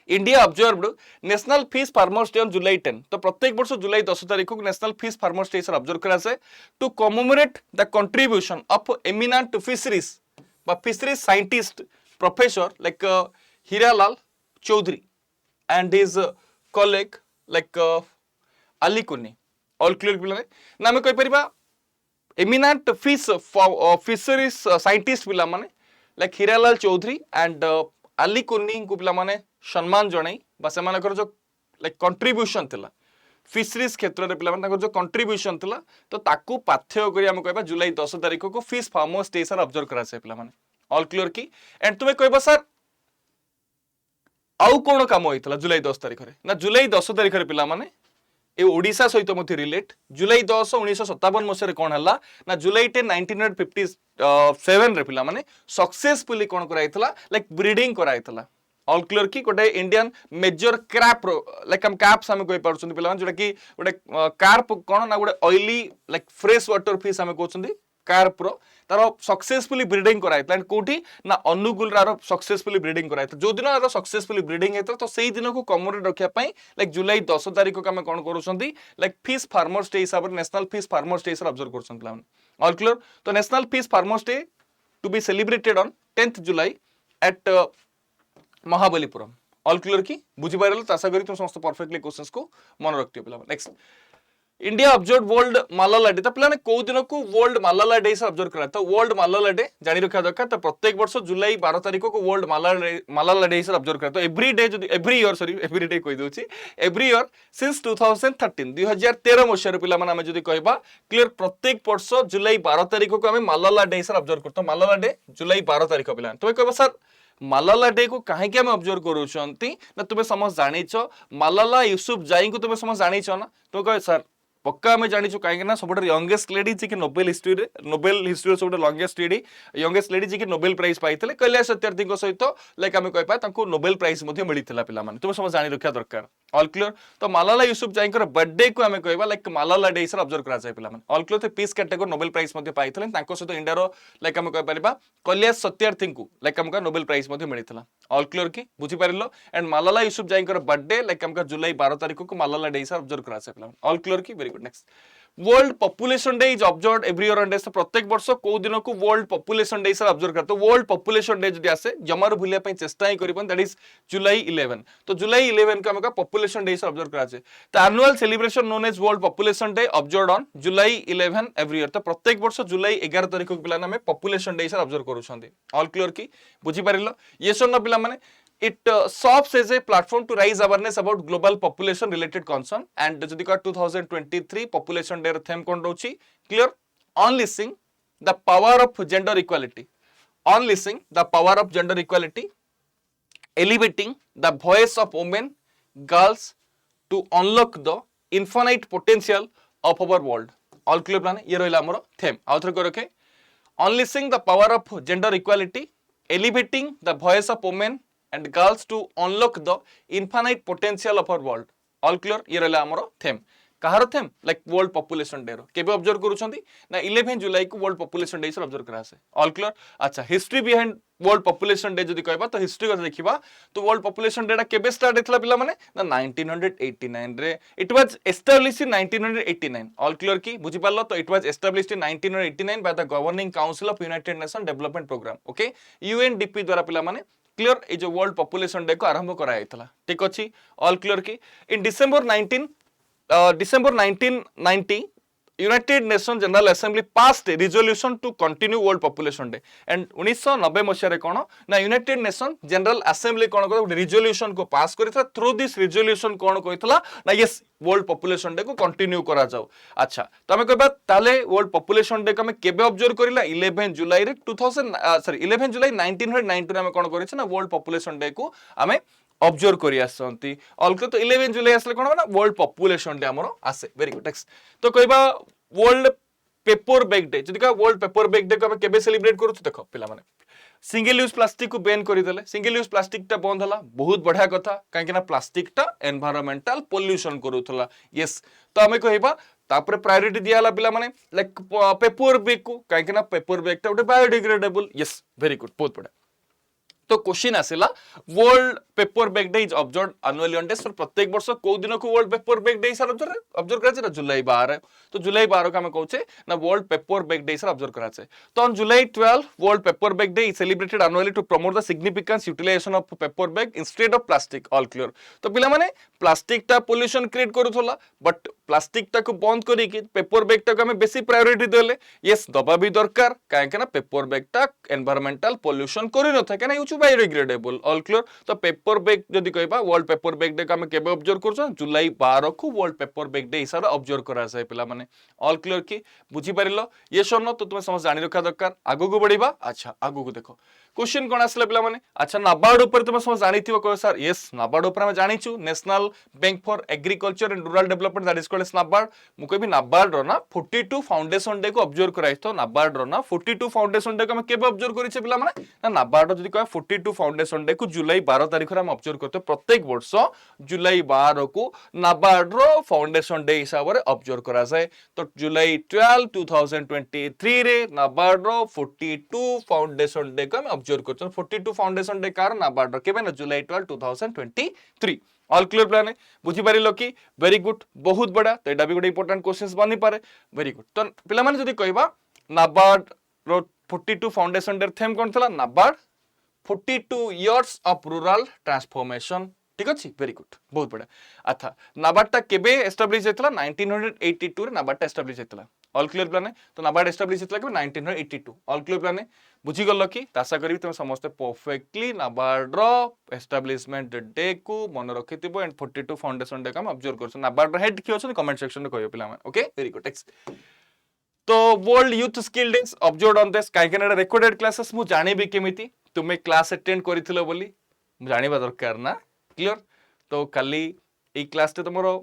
India observed National fish farmers Day on July 10 तो प्रत्येक वर्ष जुलाई 10 तारिख को नेशनल फिश फार्मर्स डे सर ऑब्जर्व करा जाय to commemorate the contribution of eminent fisheries बा fisheries scientist professor like Hiralal Chaudhuri and his colleague like Alikunhi all clear पिला ना हमें कहि परिबा एमिनेंट फिश फिशरीज साइंटिस्ट पिला माने लाइक हीरालाल चौधरी एंड अली कुन्नी को पिला माने सम्मान जणाई बा सेमानकर जो लाइक कंट्रीब्यूशन थिला फिशरीज क्षेत्र रे पिला माने जो कंट्रीब्यूशन थिला तो ताकू पाथ्य करी हम कहबा जुलाई 10 तारिख को फिश फार्मर्स डे सर ऑब्जर्व करा से पिला माने ऑल क्लियर की एंड तुमे कहबा सर आउ कोन काम होइतला जुलाई 10 तारिख रे ना जुलाई 10 तारिख रे पिला माने ए ओडिसा सहित मते रिलेट जुलाई 10 1957 मसे रे कोन हला ना जुलाई 10 1957 रे पिला माने सक्सेसफुली कोन कराइतला लाइक ब्रीडिंग कराइतला ऑल क्लियर की गोटे इंडियन मेजर क्रैप लाइक हम कैप्स हम कहि पारछन पिला जोटा कि गोटे कार्प कोन ना गोटे oily like fresh water fish हम कहउछन कार्प रो तार सक्सेसफुली ब्रीडिंग कराइतला एंड कोठी ना अनुगुल रा सक्सेसफुली ब्रीडिंग कराइतला जो दिन रा सक्सेसफुली ब्रीडिंग हेतला तो सेही दिन को कमोरेट रखिया पई लाइक जुलाई 10 तारिख को हम कोन करूछंती लाइक फिश फार्मर्स डे हिसाब रे नेशनल फिश फार्मर्स डे हिसाब ऑब्जर्व करछन प्लान ऑल क्लियर तो national fish farmers day to be celebrated on 10th July at Mahabalipuram all clear की बुझी पारल आशा करी तुम समस्त परफेक्टली क्वेश्चंस को मन रखियो पिला नेक्स्ट इंडिया ऑब्जर्व वर्ल्ड मालाला डे तो पिलाने को दिन को वर्ल्ड मालाला डे से ऑब्जर्व करा तो वर्ल्ड मालाला डे जानी रखा दरकार तो प्रत्येक वर्ष जुलाई 12 तारिख को वर्ल्ड मालाला डे से ऑब्जर्व करा तो every day every year sorry every day कहि दोची एवरी ईयर सिंस 2013 2013 मसिया पिला माने हम जदी कहबा क्लियर प्रत्येक वर्ष जुलाई 12 तारिख को हम मालाला डे से ऑब्जर्व करतो मालाला डे जुलाई 12 तारिख पिला तो कहबा सर मालाला डे को कहीं हम ऑब्जर्व करूछंती ना तुमे समझ जानिछो मालाला यूसुफ जाई को तुमे समझ जानिछो ना तो कहे सर पक्का आम जानी कहीं ना सब यंगेस्ट लेडी जी नोबेल हिस्ट्री सब लंगेस्ट लेडी यंगेस्ट लेडी जी नोबेल प्राइज पाई कैलाश सत्यार्थी सहित लाइक आम कह नोबेल प्राइज मिलता पे तुम सब जानी रखा दरकार ऑल क्लियर तो मालाला यूसुफ जाई बर्थडे को आम कह लाइक मालाला डे से ऑब्जर्व कराए पे all clear peace category Nobel Prize पाई सहित इंडिया लाइक आम कह कैलाश सत्यार्थी को लाइक आम नोबेल प्राइज मिलता ऑल क्लियर की बुझीपार एंड मालाला यूसुफ जाई बर्थडे लाइक आम जुलाई 12 तारिख को मालाला डे से ऑब्जर्व कराए ऑल क्लियर की very good next world population day is observed every year on day प्रत्येक वर्ष को दिन को वर्ल्ड पॉपुलेशन डे से ऑब्जर्व करते वर्ल्ड पॉपुलेशन डे जदी आसे जमार भूलिया पई चेष्टा ही करिपन दैट इज जुलाई 11 तो जुलाई 11 को हम पॉपुलेशन डे से ऑब्जर्व कराचे तो annual celebration known as world population day observed on July 11 every year तो प्रत्येक वर्ष जुलाई 11 तारिख को पिला में पॉपुलेशन डे से ऑब्जर्व करूछंदी ऑल क्लियर की बुझी पारिलो ये सोना पिला माने it serves as a platform to raise awareness about global population related concern and जदि का 2023 population day theme cone रहउची clear unleashing the power of gender equality unleashing the power of gender equality elevating the voice of women girls to unlock the infinite potential of our world all clear plan ये रहला हमर theme आउथर को रखे unleashing the power of gender equality elevating the voice of women and girls to unlock the infinite potential of our world all clear ये रहला हमरो theme कहार theme like World population Day रो केबे ऑब्जर्व करूछंती ना 11 जुलाई को वर्ल्ड पॉपुलेशन डे से ऑब्जर्व करासे ऑल क्लियर अच्छा history behind World population Day जदी कहबा तो हिस्ट्री को देखिबा तो वर्ल्ड पॉपुलेशन डे केबे स्टार्ट हेतला पिला माने ना 1989 रे it was established in 1989 all clear की बुझि पारलो तो it was established in 1989 by the governing council of united nation development programme okay UNDP द्वारा पिला माने क्लियर ये जो वर्ल्ड पॉपुलेशन डे को आरंभ कराइतला ठीक अछि ऑल क्लियर की in December 1990 United Nation General Assembly passed a resolution to continue World population Day and 1990 मसिया कोन ना यूनाइटेड नेशन जनरल असेंबली कोन को रिजोल्यूशन को पास करितला थ्रू दिस रिजोल्यूशन कोन कहितला ना यस वर्ल्ड पॉपुलेशन डे को कंटिन्यू करा जाऊ अच्छा तो हमें कहबा ताले वर्ल्ड पॉपुलेशन डे को हमें केबे ऑब्जर्व करिला 11 जुलाई रे 11 जुलाई 1990 हमें कोन करिछ ना वर्ल्ड पॉपुलेशन डे को हमें ऑब्जर्व करि आसंती ऑल तो 11 जुलाई आसले कोन ना वर्ल्ड पॉपुलेशन डे हमरो आसे वेरी गुड नेक्स्ट तो कहबा वर्ल्ड पेपर बैग डे जदी का वर्ल्ड पेपर बैग डे को हम केबे सेलिब्रेट करू देखो पिला माने सिंगल यूज प्लास्टिक को बैन करि देले सिंगल यूज प्लास्टिक ता बंद हला बहुत बढ़िया कथा काहे कि ना प्लास्टिक टा एनवायरमेंटल पोल्यूशन करूथला यस तो हमें कहबा तापर प्रायोरिटी दियाला पिला माने लाइक पेपर बैग को काहे कि ना पेपर बैग ता उठे बायोडिग्रेडेबल यस वेरी गुड बहुत बढ़िया तो क्वेश्चन आसिला World paper bag day is observed annually on days प्रत्येक वर्ष को दिन को वर्ल्ड पेपर बैग डे सर ऑब्जर्व कराचे ना जुलाई 12 तो जुलाई 12 का हम कहूचे ना वर्ल्ड पेपर बैग डे सर ऑब्जर्व कराचे तो on July 12 world paper bag day is celebrated annually to promote the significance utilization of paper bag instead of plastic all clear तो पिला माने प्लास्टिक ता पोल्यूशन क्रिएट करूथला बट प्लास्टिक ता को बंद करी कि पेपर बैग ता को हमें बेसी प्रायोरिटी देले यस दबा भी दरकार काहे कि ना पेपर बैग ता एनवायरमेंटल पोल्यूशन करि न था कि बायोडिग्रेडेबल ऑल क्लियर तो पेपर बैग जदी कहबा वर्ल्ड पेपर बैग डे का हम केबे ऑब्जर्व करछो जुलाई 12 को वर्ल्ड पेपर बैग डे हिसाब ऑब्जर्व करा जाय पिला माने ऑल क्लियर की बुझी पारिलो ये सोनो तो तुम समझ जानि रखा दरकार आगु को बढ़िबा अच्छा आगु को देखो क्वेश्चन कौन आसला पिला माने अच्छा नाबार्ड ऊपर तुम समझ जानी थी कहो सर यस नाबार्ड ऊपर हम जानिछु National Bank for Agriculture and Rural Development that is called as NABARD मु कहबी नाबार्ड रो ना 42 फाउंडेशन डे को ऑब्जर्व कराइ तो नाबार्ड रो ना 42 फाउंडेशन डे को हम केबे ऑब्जर्व करिसे पिला माने ना नाबार्ड जदी कह 42 फाउंडेशन डे को जुलाई 12 तारिख रे हम ऑब्जर्व करते प्रत्येक वर्ष जुलाई 12 को नाबार्ड रो फाउंडेशन डे हिसाब रे ऑब्जर्व करा जाए तो जुलाई 12 2023 रे नाबार्ड रो 42 फाउंडेशन डे को हम ऑब्जर्व करते 42 फाउंडेशन डे कार नाबार्ड रो केबे ना जुलाई 12 2023 ऑल क्लियर प्लान है बुझी पारिलो कि वेरी गुड बहुत बड़ा तो एटा भी गोटे इंपोर्टेंट क्वेश्चंस बनी पारे वेरी गुड तो पिला माने जदी कहबा नाबार्ड रो 42 फाउंडेशन डे थीम कोन थला NABARD 42 years of rural transformation ठीक अछि वेरी गुड बहुत बड़ा अच्छा नाबार्ड ता केबे एस्टैब्लिश हेतला 1982 रे नाबार्ड ता एस्टैब्लिश हेतला ऑल क्लियर प्लान है तो नाबार्ड एस्टैब्लिश हेतला केबे 1982 ऑल क्लियर प्लान है बुझी गल्लो कि आशा करी तुम समस्त परफेक्टली नाबार्ड रो एस्टैब्लिशमेंट डे को मन रखिथिबो एंड 42 फाउंडेशन डे का हम ऑब्जर्व करछ नाबार्ड रो हेड कि अछि कमेंट सेक्शन रे कहियो पिला माने ओके वेरी गुड नेक्स्ट तो World Youth Skill days observed on this काइकेना रिकॉर्डेड क्लासेस मु जानिबी केमिति तुमे क्लास अटेंड करिथिलो बोली जानिबा दरकार ना क्लियर तो काली ए क्लास ते तमरो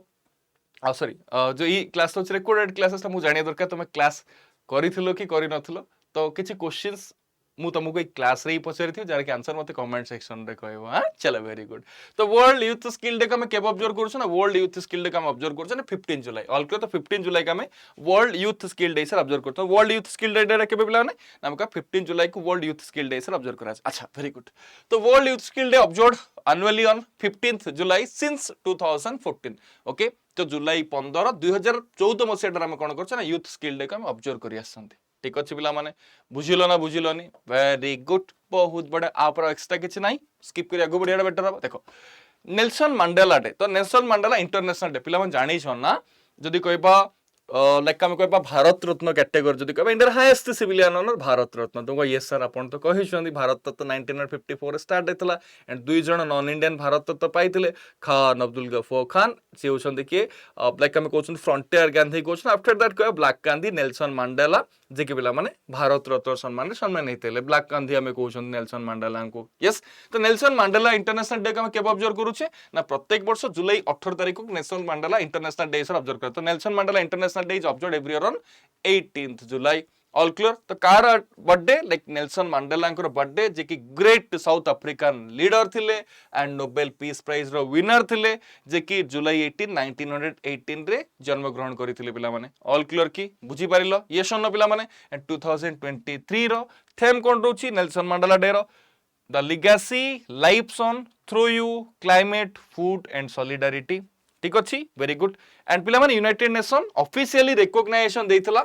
सॉरी जो ई क्लास होछ रिकॉर्डेड क्लासेस मु जानिया दरकार तुमे क्लास करिथिलो कि करि नथिलो तो किछि क्वेश्चंस मु तुमको एक क्लास रे पचारि थी जार के आंसर मते कमेंट सेक्शन रे कहबो हां चलो वेरी गुड तो वर्ल्ड यूथ स्किल डे का मैं केबे ऑब्जर्व करछु ना वर्ल्ड यूथ स्किल डे का हम ऑब्जर्व करछु ना 15 जुलाई ऑल क्लियर तो 15 जुलाई का मैं वर्ल्ड यूथ स्किल डे सर ऑब्जर्व करतो वर्ल्ड यूथ स्किल डे केबे पिला ने हमका 15 जुलाई को वर्ल्ड यूथ स्किल डे सर ऑब्जर्व करा अच्छा वेरी गुड तो World Youth skill day observed annually on 15th July since 2014 okay तो जुलाई 15 2014 मसिया हम कोन करछ ना यूथ स्किल डे का हम ऑब्जर्व करि आसंती ठीक अछि पिला माने बुझिलो ना बुझिलोनी वेरी गुड बहुत बड़ा आप एक्स्ट्रा किछ नाही स्किप करि आगो बढ़िया बेटर हो देखो नेल्सन मंडेला डे तो नेल्सन मंडेला इंटरनेशनल डे पिला मन जानि छ ना जदी कहबा लाइक हम कहबा भारत रत्न कैटेगरी जदी कहबा India highest civilian honour Bharat Ratna तो यस सर आपण तो कहि छथि भारत रत्न 1954 स्टार्ट हेतला एंड दुई जण नॉन इंडियन भारत रत्न पाइथिले खान अब्दुल गफूर खान से होछन कि लाइक हम कहउछन फ्रंटियर गांधी कहउछन आफ्टर दैट कहबा ब्लैक गांधी नेल्सन मंडेला जे कि पिला माने भारत रत्न सम्मान हेतले ब्लैक गांधी हम कहउछन नेल्सन मंडेला को यस तो नेल्सन मंडेला इंटरनेशनल डे का हम केबे ऑब्जर्व करूछे ना प्रत्येक वर्ष जुलाई 18 तारिख को नेल्सन मंडेला इंटरनेशनल डे सर ऑब्जर्व करतो Nelson Mandela International Day is observed every year on 18th July all clear तो कार बर्थडे लाइक नेल्सन मंडेला को बर्थडे जे कि ग्रेट साउथ अफ्रीकन लीडर थिले एंड नोबेल पीस प्राइज रो winner थिले जे कि जुलाई 18 1918 रे जन्म ग्रहण करथिले पिला माने ऑल क्लियर की बुझी पारिलो यस और नो पिला माने एंड 2023 रो थीम कोन रोची नेल्सन मंडेला डे रो the legacy lives on through you climate food and solidarity ठीक अछि वेरी गुड एंड पिला माने यूनाइटेड नेशन ऑफिशियली रिकॉग्नाइजेशन देइतला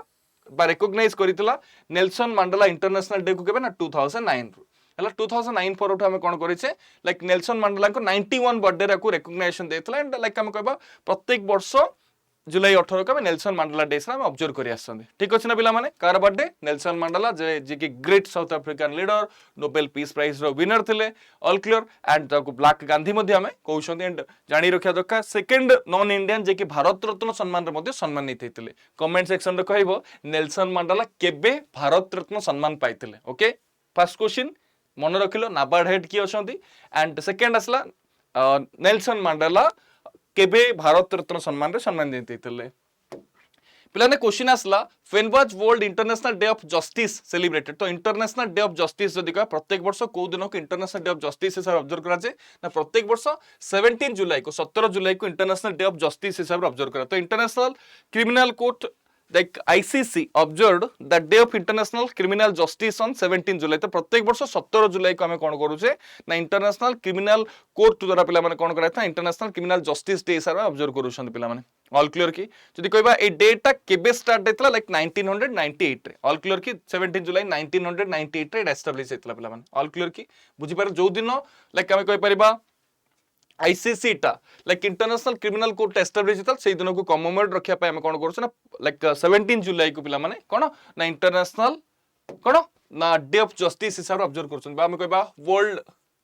बा रिकॉग्नाइज करितला नेल्सन मंडेला इंटरनेशनल डे को केबे ना 2009 हला 2009 पर उठा हम कोन करिसे लाइक नेल्सन मंडेला को 91 बर्थडे रा को रिकॉग्नाइजेशन देइतला एंड लाइक हम कहबा प्रत्येक वर्ष जुलाई 18 को नेल्सन मंडेला डे हम ऑब्जर्व करि आछन ठीक अछि ना पिला माने कार बर्थडे नेल्सन मंडेला जे कि great South African leader Nobel peace prize रो विनर थिले ऑल क्लियर एंड ताको ब्लैक गांधी मध्ये हमें कहउछन एंड जानि रखिया दरकार सेकंड नॉन इंडियन जे कि भारत रत्न सम्मान रे मध्ये सम्मानित हेतिले कमेंट सेक्शन रे कहइबो नेल्सन मंडेला केबे भारत रत्न सम्मान पाइतिले ओके फर्स्ट क्वेश्चन मन रखिलो नाबार्ड हेड की अछंती एंड सेकंड असला नेल्सन मंडेला केबे भारत रत्न सम्मान रे सम्मानित हेतिले पिलाने क्वेश्चन आसला when was world international day of justice celebrated तो इंटरनेशनल डे ऑफ जस्टिस जदी का प्रत्येक वर्ष को दिन को इंटरनेशनल डे ऑफ जस्टिस हिसाब ऑब्जर्व करा जाए ना प्रत्येक वर्ष 17 जुलाई को 17 जुलाई को इंटरनेशनल डे ऑफ जस्टिस हिसाब ऑब्जर्व करा तो international criminal court like ICC observed the day of international criminal justice on 17 जुलाई तो प्रत्येक वर्ष 17 जुलाई को हमें कोन करूछे ना इंटरनेशनल क्रिमिनल कोर्ट द्वारा पिला माने कोन करायथा इंटरनेशनल क्रिमिनल जस्टिस डे हिसाब ऑब्जर्व करूछन पिला माने ऑल क्लियर की जदी कहबा ए डेटा केबे स्टार्ट हेतला लाइक 1998 रे ऑल क्लियर की 17 जुलाई 1998 रे एस्टैब्लिश हेतला पिला माने ऑल क्लियर की बुझी पार जो दिन लाइक हमें कहि परिबा आईसीसी टा like international criminal court establish Hetal से दिन को कमेमोरेट रखिया पे हम कोन करछ ना लाइक 17 जुलाई को पिला माने कोन ना इंटरनेशनल कोन ना डे ऑफ जस्टिस हिसाब ऑब्जर्व करछन बा हम कहबा वर्ल्ड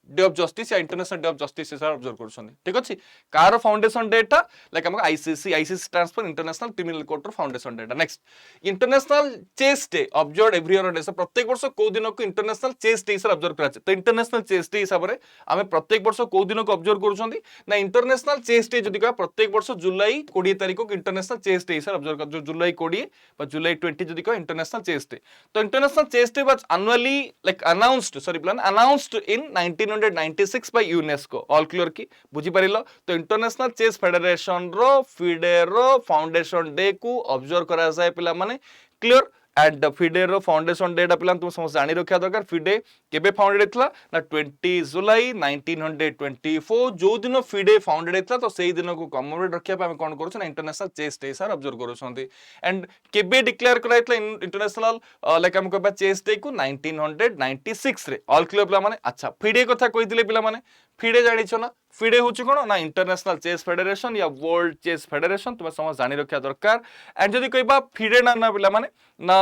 डे ऑफ जस्टिस या इंटरनेशनल डे ऑफ जस्टिस हिसाब ऑब्जर्व करूछन ठीक अछि कार फाउंडेशन डेटा लाइक हमको ICC transfer international criminal court रो फाउंडेशन डेटा next international chess day observe every year day प्रत्येक वर्ष को दिन को इंटरनेशनल चेस डे हिसाब ऑब्जर्व करा तो इंटरनेशनल चेस डे हिसाब रे हमें प्रत्येक वर्ष को दिन को ऑब्जर्व करूछन ना इंटरनेशनल चेस डे जदि का प्रत्येक वर्ष जुलाई 20 तारिख को इंटरनेशनल चेस डे हिसाब ऑब्जर्व कर जो जुलाई 20 बा जुलाई 20 जदि का इंटरनेशनल चेस डे तो international chess day was annually like announced sorry plan announced in 1996 by UNESCO all clear की बुझी परिलो तो इंटरनेशनल चेस फेडरेशन रो फिडे रो फाउंडेशन डे को ऑब्जर्व करा जाए पिला माने क्लियर एंड फिडे रो फाउंडेशन डेटा पिला तुम समझ जानी रखिया दरकार फिडे केबे फाउंडेड हेतला ना 20 जुलाई 1924 जो दिन फिडे फाउंडेड हेतला तो सेही दिन को कमेमोरेट रखिया पे हम कोन करू ना इंटरनेशनल चेस डे सर ऑब्जर्व करू छथि एंड केबे डिक्लेयर कराइतला इंटरनेशनल लाइक हम कहबा चेस डे को 1996 रे ऑल क्लियर पिला माने अच्छा फिडे कथा कहि दिले पिला माने फिडे जानि छ ना फिडे होची कोन ना इंटरनेशनल चेस फेडरेशन या वर्ल्ड चेस फेडरेशन तुम समझ जानि रखिया दरकार एंड जदि कहबा फिडे ना पिला माने ना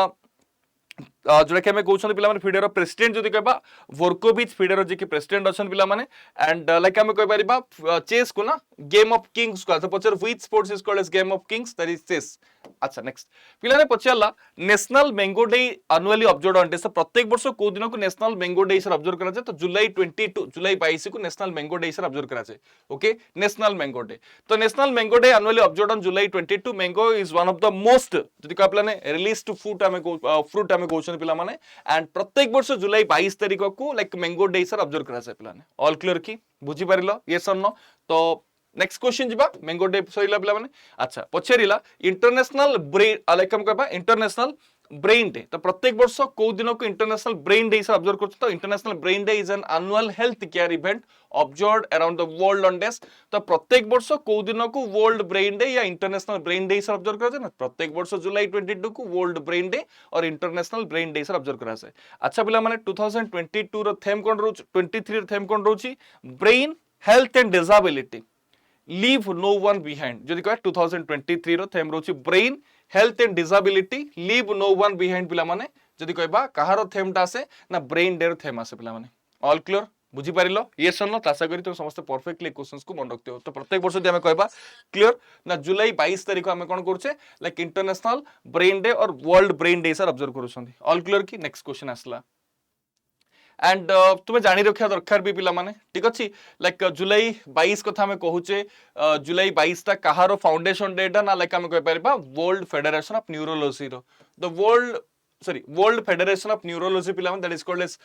जोटा कि हमें कहते पे फिडेर प्रेसिडेंट जदि कहबा वोरकोविच फिडेर जे कि प्रेसिडेंट अच्छा पे एंड लाइक हमें कह चेस को ना गेम ऑफ किंग्स को पचार which sports is called as game of kings that is chess अच्छा नेक्स्ट पिलाने पचारला national mango day annually observe on day प्रत्येक वर्ष को दिन को नेशनल मैंगो डे हिसाब ऑब्जर्व करा जाए तो जुलाई 22 जुलाई 22 को नेशनल मैंगो डे हिसाब ऑब्जर्व करा जाए ओके नेशनल मैंगो डे तो national mango day annually observe on July 22 mango is one of the most जदि का प्लाने रिलीज्ड फ्रूट हमें कहउछन पिला माने एंड प्रत्येक वर्ष जुलाई 22 तारिख को लाइक मैंगो डे हिसाब ऑब्जर्व करा जाए पिलाने ऑल क्लियर की बुझी परिलो यस और नो तो नेक्स्ट क्वेश्चन जिबा मैंगो डे सरीला पिला माने अच्छा पछेरिला इंटरनेशनल ब्रेन लाइक हम कहबा इंटरनेशनल ब्रेन डे तो प्रत्येक वर्ष को दिन को इंटरनेशनल ब्रेन डे ऑब्जर्व करते तो international brain day is an annual health care event observe around the world on days तो प्रत्येक वर्ष को दिन को वर्ल्ड ब्रेन डे या इंटरनेशनल ब्रेन डे ऑब्जर्व करते ना प्रत्येक वर्ष जुलाई 22 को वर्ल्ड ब्रेन डे और इंटरनेशनल ब्रेन डे ऑब्जर्व करा जाए अच्छा पिला माने 2022 रो थीम कोन रहउछ 23 रो थीम कोन रहउछ brain health and disability leave no one behind जदि कह 2023 रो थीम रहउछ brain health and disability leave no one behind पिला माने जदि कहबा कहारो थीमटा आसे ना ब्रेन डे रो थीम आसे पिला माने ऑल क्लियर बुझी पारिलो यस और नो आशा करी तुम समस्त परफेक्टली क्वेश्चंस को मन रखते हो तो प्रत्येक वर्ष यदि हमें कहबा क्लियर ना जुलाई 22 तारिख को हमें कोन करछे लाइक इंटरनेशनल ब्रेन डे और वर्ल्ड ब्रेन डे सर ऑब्जर्व करूछन ऑल क्लियर की नेक्स्ट क्वेश्चन आसला एंड तुम्हें जानी रखा दरकार भी पिला माने ठीक अच्छी लाइक जुलाई 22 कथा हमें कहूचे जुलाई 22 ता कहारो फाउंडेशन डेटा ना लाइक हमें कह परिबा वर्ल्ड फेडरेशन ऑफ न्यूरोलॉजी रो the world federation of neurology पिला that is called as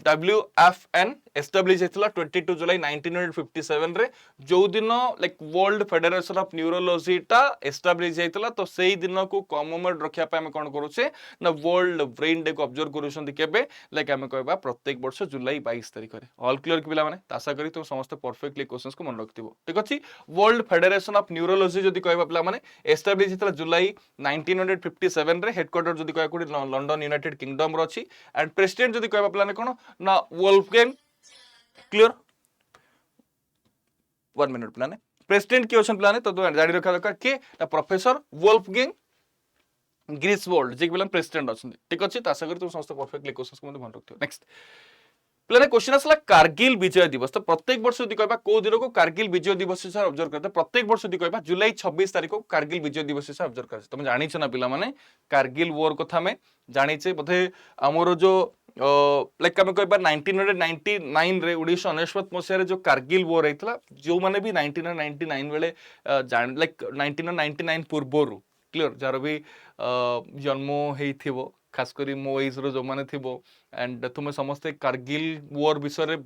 WFN establish हेतला 22 जुलाई 1957 रे जो दिन like world federation of neurology टा एस्टैब्लिश हेतला तो सेही दिन को कमेमोरेट रखिया पे हम कोन करूचे ना वर्ल्ड ब्रेन डे को ऑब्जर्व करूछन केबे लाइक हम कहबा प्रत्येक वर्ष जुलाई 22 तारिख रे ऑल क्लियर कि पिला माने आशा करी तुम समस्त परफेक्टली क्वेश्चंस को मन रखतिबो ठीक अछि वर्ल्ड फेडरेशन ऑफ न्यूरोलॉजी जदि कहबा पिला माने एस्टैब्लिश हेतला जुलाई 1957 रे हेडक्वार्टर जदि कहबा कोडी लंडन यूनाइटेड किंगडम रो अछि एंड प्रेसिडेंट जदि कहबा पिला ने कोन ना Wolfgang clear 1 minute plan president के क्वेश्चन प्लान तो जानी रखा दरकार के प्रोफेसर वोल्फगैंग ग्रिसवोल्ड जे कि प्रेसिडेंट अछि ठीक अछि त आशा करी तुम समस्त परफेक्टली क्वेश्चंस को मन रखथियो नेक्स्ट प्लान क्वेश्चन आसला कारगिल विजय दिवस तो प्रत्येक वर्ष यदि कहबा को दिन को कारगिल विजय दिवस हिसाब ऑब्जर्व करते प्रत्येक वर्ष यदि कहबा जुलाई 26 तारिख को कारगिल विजय दिवस हिसाब ऑब्जर्व करते तुम जानि छ ना पिला माने कारगिल वॉर कथा में जानि छे बोधे हमरो जो लाइक हम कहबा 1999 रे 1999 मसिया रे जो कारगिल वॉर हेतला जो माने भी 1999 बेले लाइक 1999 पूर्वरु क्लियर जार भी जन्म हेइथिबो खास करी मो एज रो जो माने थिबो एंड तुम समस्ते कारगिल वॉर विषय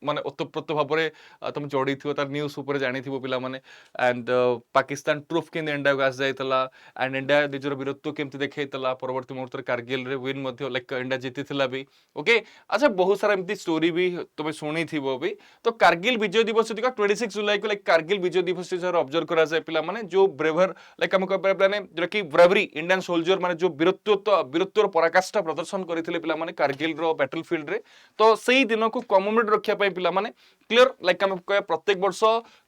माने ओतप्रोत भाव में तुम जोड़ी थी तार न्यूज ऊपर जानी थी पिला माने एंड पाकिस्तान ट्रूफ के इंडिया को आस जाइतला एंड इंडिया निजर वीरत्व केमती देखैतला परवर्ती मुहूर्त कारगिल रे विन मध्ये लाइक इंडिया जीतिथिला भी ओके अच्छा बहुत सारा एमती स्टोरी भी तुम शुणी थिबो भी तो कारगिल विजय दिवस दिका 26 जुलाई को लाइक कारगिल विजय दिवस हिसाब ऑब्जर्व करा जाए पिला माने जो ब्रेवर लाइक हम कहबा प्लाने जो कि ब्रेवरी इंडियन सोल्जर माने जो वीरत्व पराकाष्ठा प्रदर्शन करथिले पिला माने कारगिल रो बैटलफील्ड रे तो सेही दिन को कमेमोरेट रखिया पई पिला माने क्लियर लाइक हम प्रत्येक वर्ष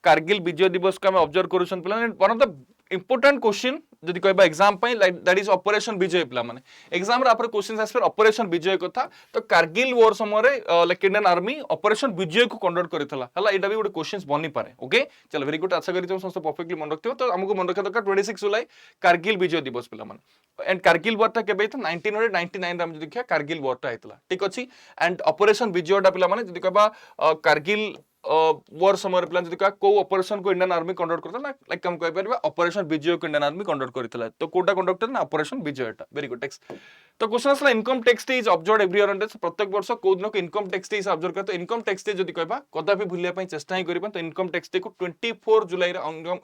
कारगिल विजय दिवस को हम ऑब्जर्व करूछन पिला one of the important question जदि कहबा एग्जाम पई दैट इज ऑपरेशन विजय पिला माने एग्जाम रे आपरे क्वेश्चन आसे ऑपरेशन विजय कथा तो कारगिल वॉर समय रे लाइक इंडियन आर्मी ऑपरेशन विजय को कंडक्ट करितला हला एटा भी गोटे क्वेश्चंस बनी पारे ओके चलो वेरी गुड आशा करी तुम समस्त परफेक्टली मन रखथियो तो हमको मन रखा दरकार 26 जुलाई कारगिल विजय दिवस पिला माने एंड कारगिल वॉर ता केबे था 1999 रे हम देखिया कारगिल वॉर ता आइतला ठीक अछि एंड ऑपरेशन विजय टा पिला माने जदि कहबा कारगिल वॉर समय प्लान जदि को ऑपरेशन को इंडियन आर्मी कंडक्ट करता ना लाइक हम कहि परबा ऑपरेशन विजय को इंडियन आर्मी कंडक्ट करथिला तो कोटा कंडक्टर ना ऑपरेशन विजय टा वेरी गुड टेक्स्ट तो क्वेश्चन असला income tax is observed every year under प्रत्येक वर्ष को दिन को इनकम टैक्स इज ऑब्जर्व करते इनकम टैक्स जदि कहबा कदापि भूलिया पई चेष्टा ही करिबा तो इनकम टैक्स को 24 जुलाई रे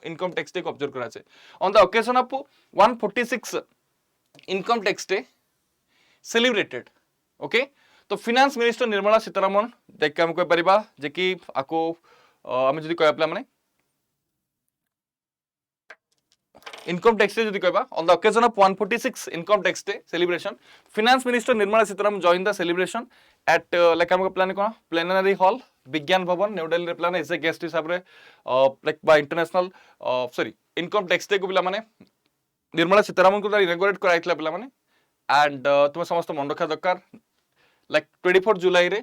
इनकम टैक्स को ऑब्जर्व करा छे on the occasion of 146 income tax day celebrated okay तो फाइनेंस मिनिस्टर निर्मला सीतारमण देख के हम कह परिबा जे कि आको हम जदि कहबा माने इनकम टैक्स डे जदि कहबा on the occasion of 146 income tax day celebration finance minister Nirmala Sitharaman join the celebration at like हम प्लान कोन plenary hall Vigyan Bhawan new Delhi रे प्लान एज ए गेस्ट हिसाब रे like bye international sorry income tax day को पिला माने निर्मला सीतारमण को इनॉग्रेट कराइतला पिला माने एंड तुम समस्त मन रखा दरकार लाइक 24 जुलाई रे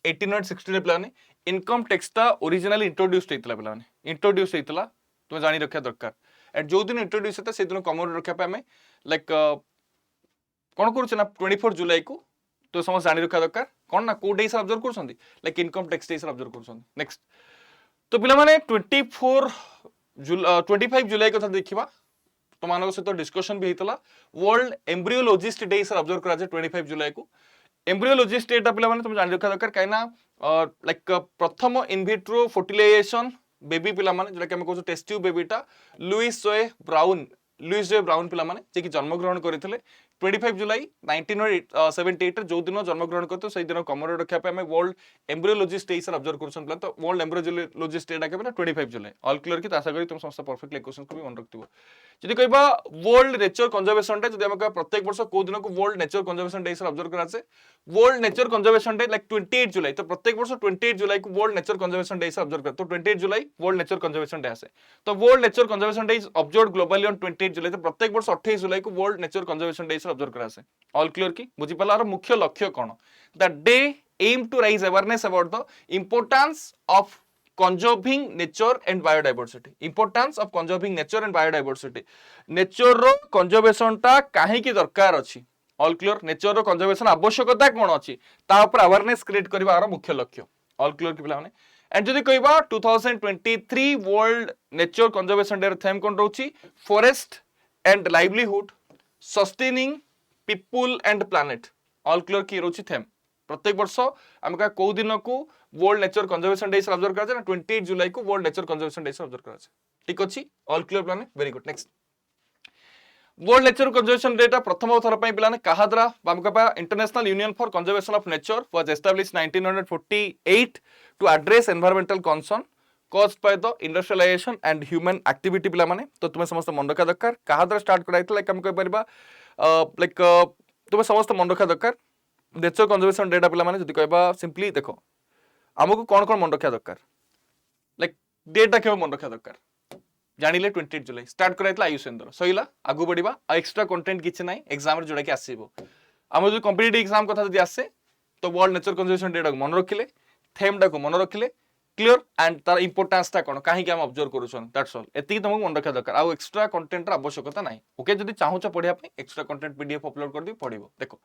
1816 रे प्लान इनकम टैक्स ता ओरिजिनली इंट्रोड्यूस्ड हेतला पिला माने इंट्रोड्यूस हेतला तुम जानि रखा दरकार एंड जो दिन इंट्रोड्यूस हेता से दिन कमर रखा पे हमें लाइक कोन करू ना 24 जुलाई को तो समस्त जानि रखा दरकार कोन ना को डे से ऑब्जर्व करछंदी लाइक इनकम टैक्स डे से ऑब्जर्व करछंदी नेक्स्ट तो पिला माने 25 जुलाई कथा देखिबा तो मानको से तो डिस्कशन भी हेतला वर्ल्ड एम्ब्रियोलॉजिस्ट डे से ऑब्जर्व करा जे 25 जुलाई को एम्ब्रियोलॉजिस्ट एटा पिला माने तुम जानि रखा दरकार काइना लाइक प्रथम इन विट्रो फर्टिलाइजेशन बेबी पिला माने जेटा कि हम कहू टेस्ट ट्यूब बेबीटा लुइस जोए ब्राउन पिला माने जे कि जन्म ग्रहण करथिले 25 जुलाई 1978 जो दिन जन्म ग्रहण करते से दिन कमर रखा पे हमें वर्ल्ड एम्ब्रियोलॉजिस्ट डे से ऑब्जर्व करछन प्लान तो वर्ल्ड एम्ब्रियोलॉजिस्ट डे डाके ना 25 जुलाई ऑल क्लियर की आशा करी तुम समस्त परफेक्ट क्वेश्चन को भी मन रखथिबो जदि कहबा वर्ल्ड नेचर कंजर्वेशन डे जदि हम प्रत्येक वर्ष को दिन को वर्ल्ड नेचर कंजर्वेशन डे से ऑब्जर्व कराছে world nature conservation day like 28 जुलाई तो प्रत्येक वर्ष 28 जुलाई को वर्ल्ड नेचर कंजर्वेशन डे से ऑब्जर्व करते तो 28 जुलाई वर्ल्ड नेचर कंजर्वेशन डे आसे तो world nature conservation day is observed globally on 28 जुलाई तो प्रत्येक वर्ष 28 जुलाई को वर्ल्ड नेचर कंजर्वेशन डे से ऑब्जर्व कराছে ऑल क्लियर की बुझी पालार मुख्य लक्ष्य कोन the day aim to raise awareness about the importance of conserving nature and biodiversity importance of conserving nature and biodiversity nature रो conservation ता काहे की दरकार अछि ऑल क्लियर नेचर रो कंजर्वेशन आवश्यकता कोन अछि ता ऊपर अवेयरनेस क्रिएट करबार मुख्य लक्ष्य ऑल क्लियर की पिला माने एंड जदि कहबा 2023 world nature conservation day theme कोन रहउछि forest and livelihood sustaining people and planet all clear की रहउछि थीम प्रत्येक वर्ष हमका को दिन को वर्ल्ड नेचर कंजर्वेशन डे से ऑब्जर्व करा जाय 28 जुलाई को वर्ल्ड नेचर कंजर्वेशन डे से ऑब्जर्व करा जाय ठीक अछि all clear plan very good next world nature conservation day ता प्रथम थर पई पिलाने काहाद्रा बामका international union for conservation of nature was established 1948 to address environmental concern caused by the industrialization and human activity पिला माने तो तुमे समस्त मन रखा दरकार काहाद्रा स्टार्ट कराइतला लाइक हम कह परिबा लाइक तुमे समस्त मन रखा दरकार नेचर कंजर्वेशन डेटा पिला माने जदि कहबा सिंपली देखो हमको कौन कौन मन रखा दरकार लाइक डेटा के मन रखा दरकार जानिले 28 जुलाई स्टार्ट कराइतला आयुषेंद्र सहिला आगु बढ़िबा आ एक्स्ट्रा कंटेंट किछ नै एग्जाम रे जोडा के आसीबो हम जो कॉम्पिटिटिव एग्जाम कथा जदि आसे तो वर्ल्ड नेचर कंजर्वेशन डेटा को मन रखिले थेम डा को मन रखिले क्लियर एंड तार इंपोर्टेंस ता कोन काहे कि हम ऑब्जर्व करूछन दैट्स ऑल एति तुमको मन रखा दरकार आ एक्स्ट्रा कंटेंट रा आवश्यकता नै ओके जदि चाहू छ पढिया पे एक्स्ट्रा कंटेंट पीडीएफ अपलोड कर दी पढिबो देखो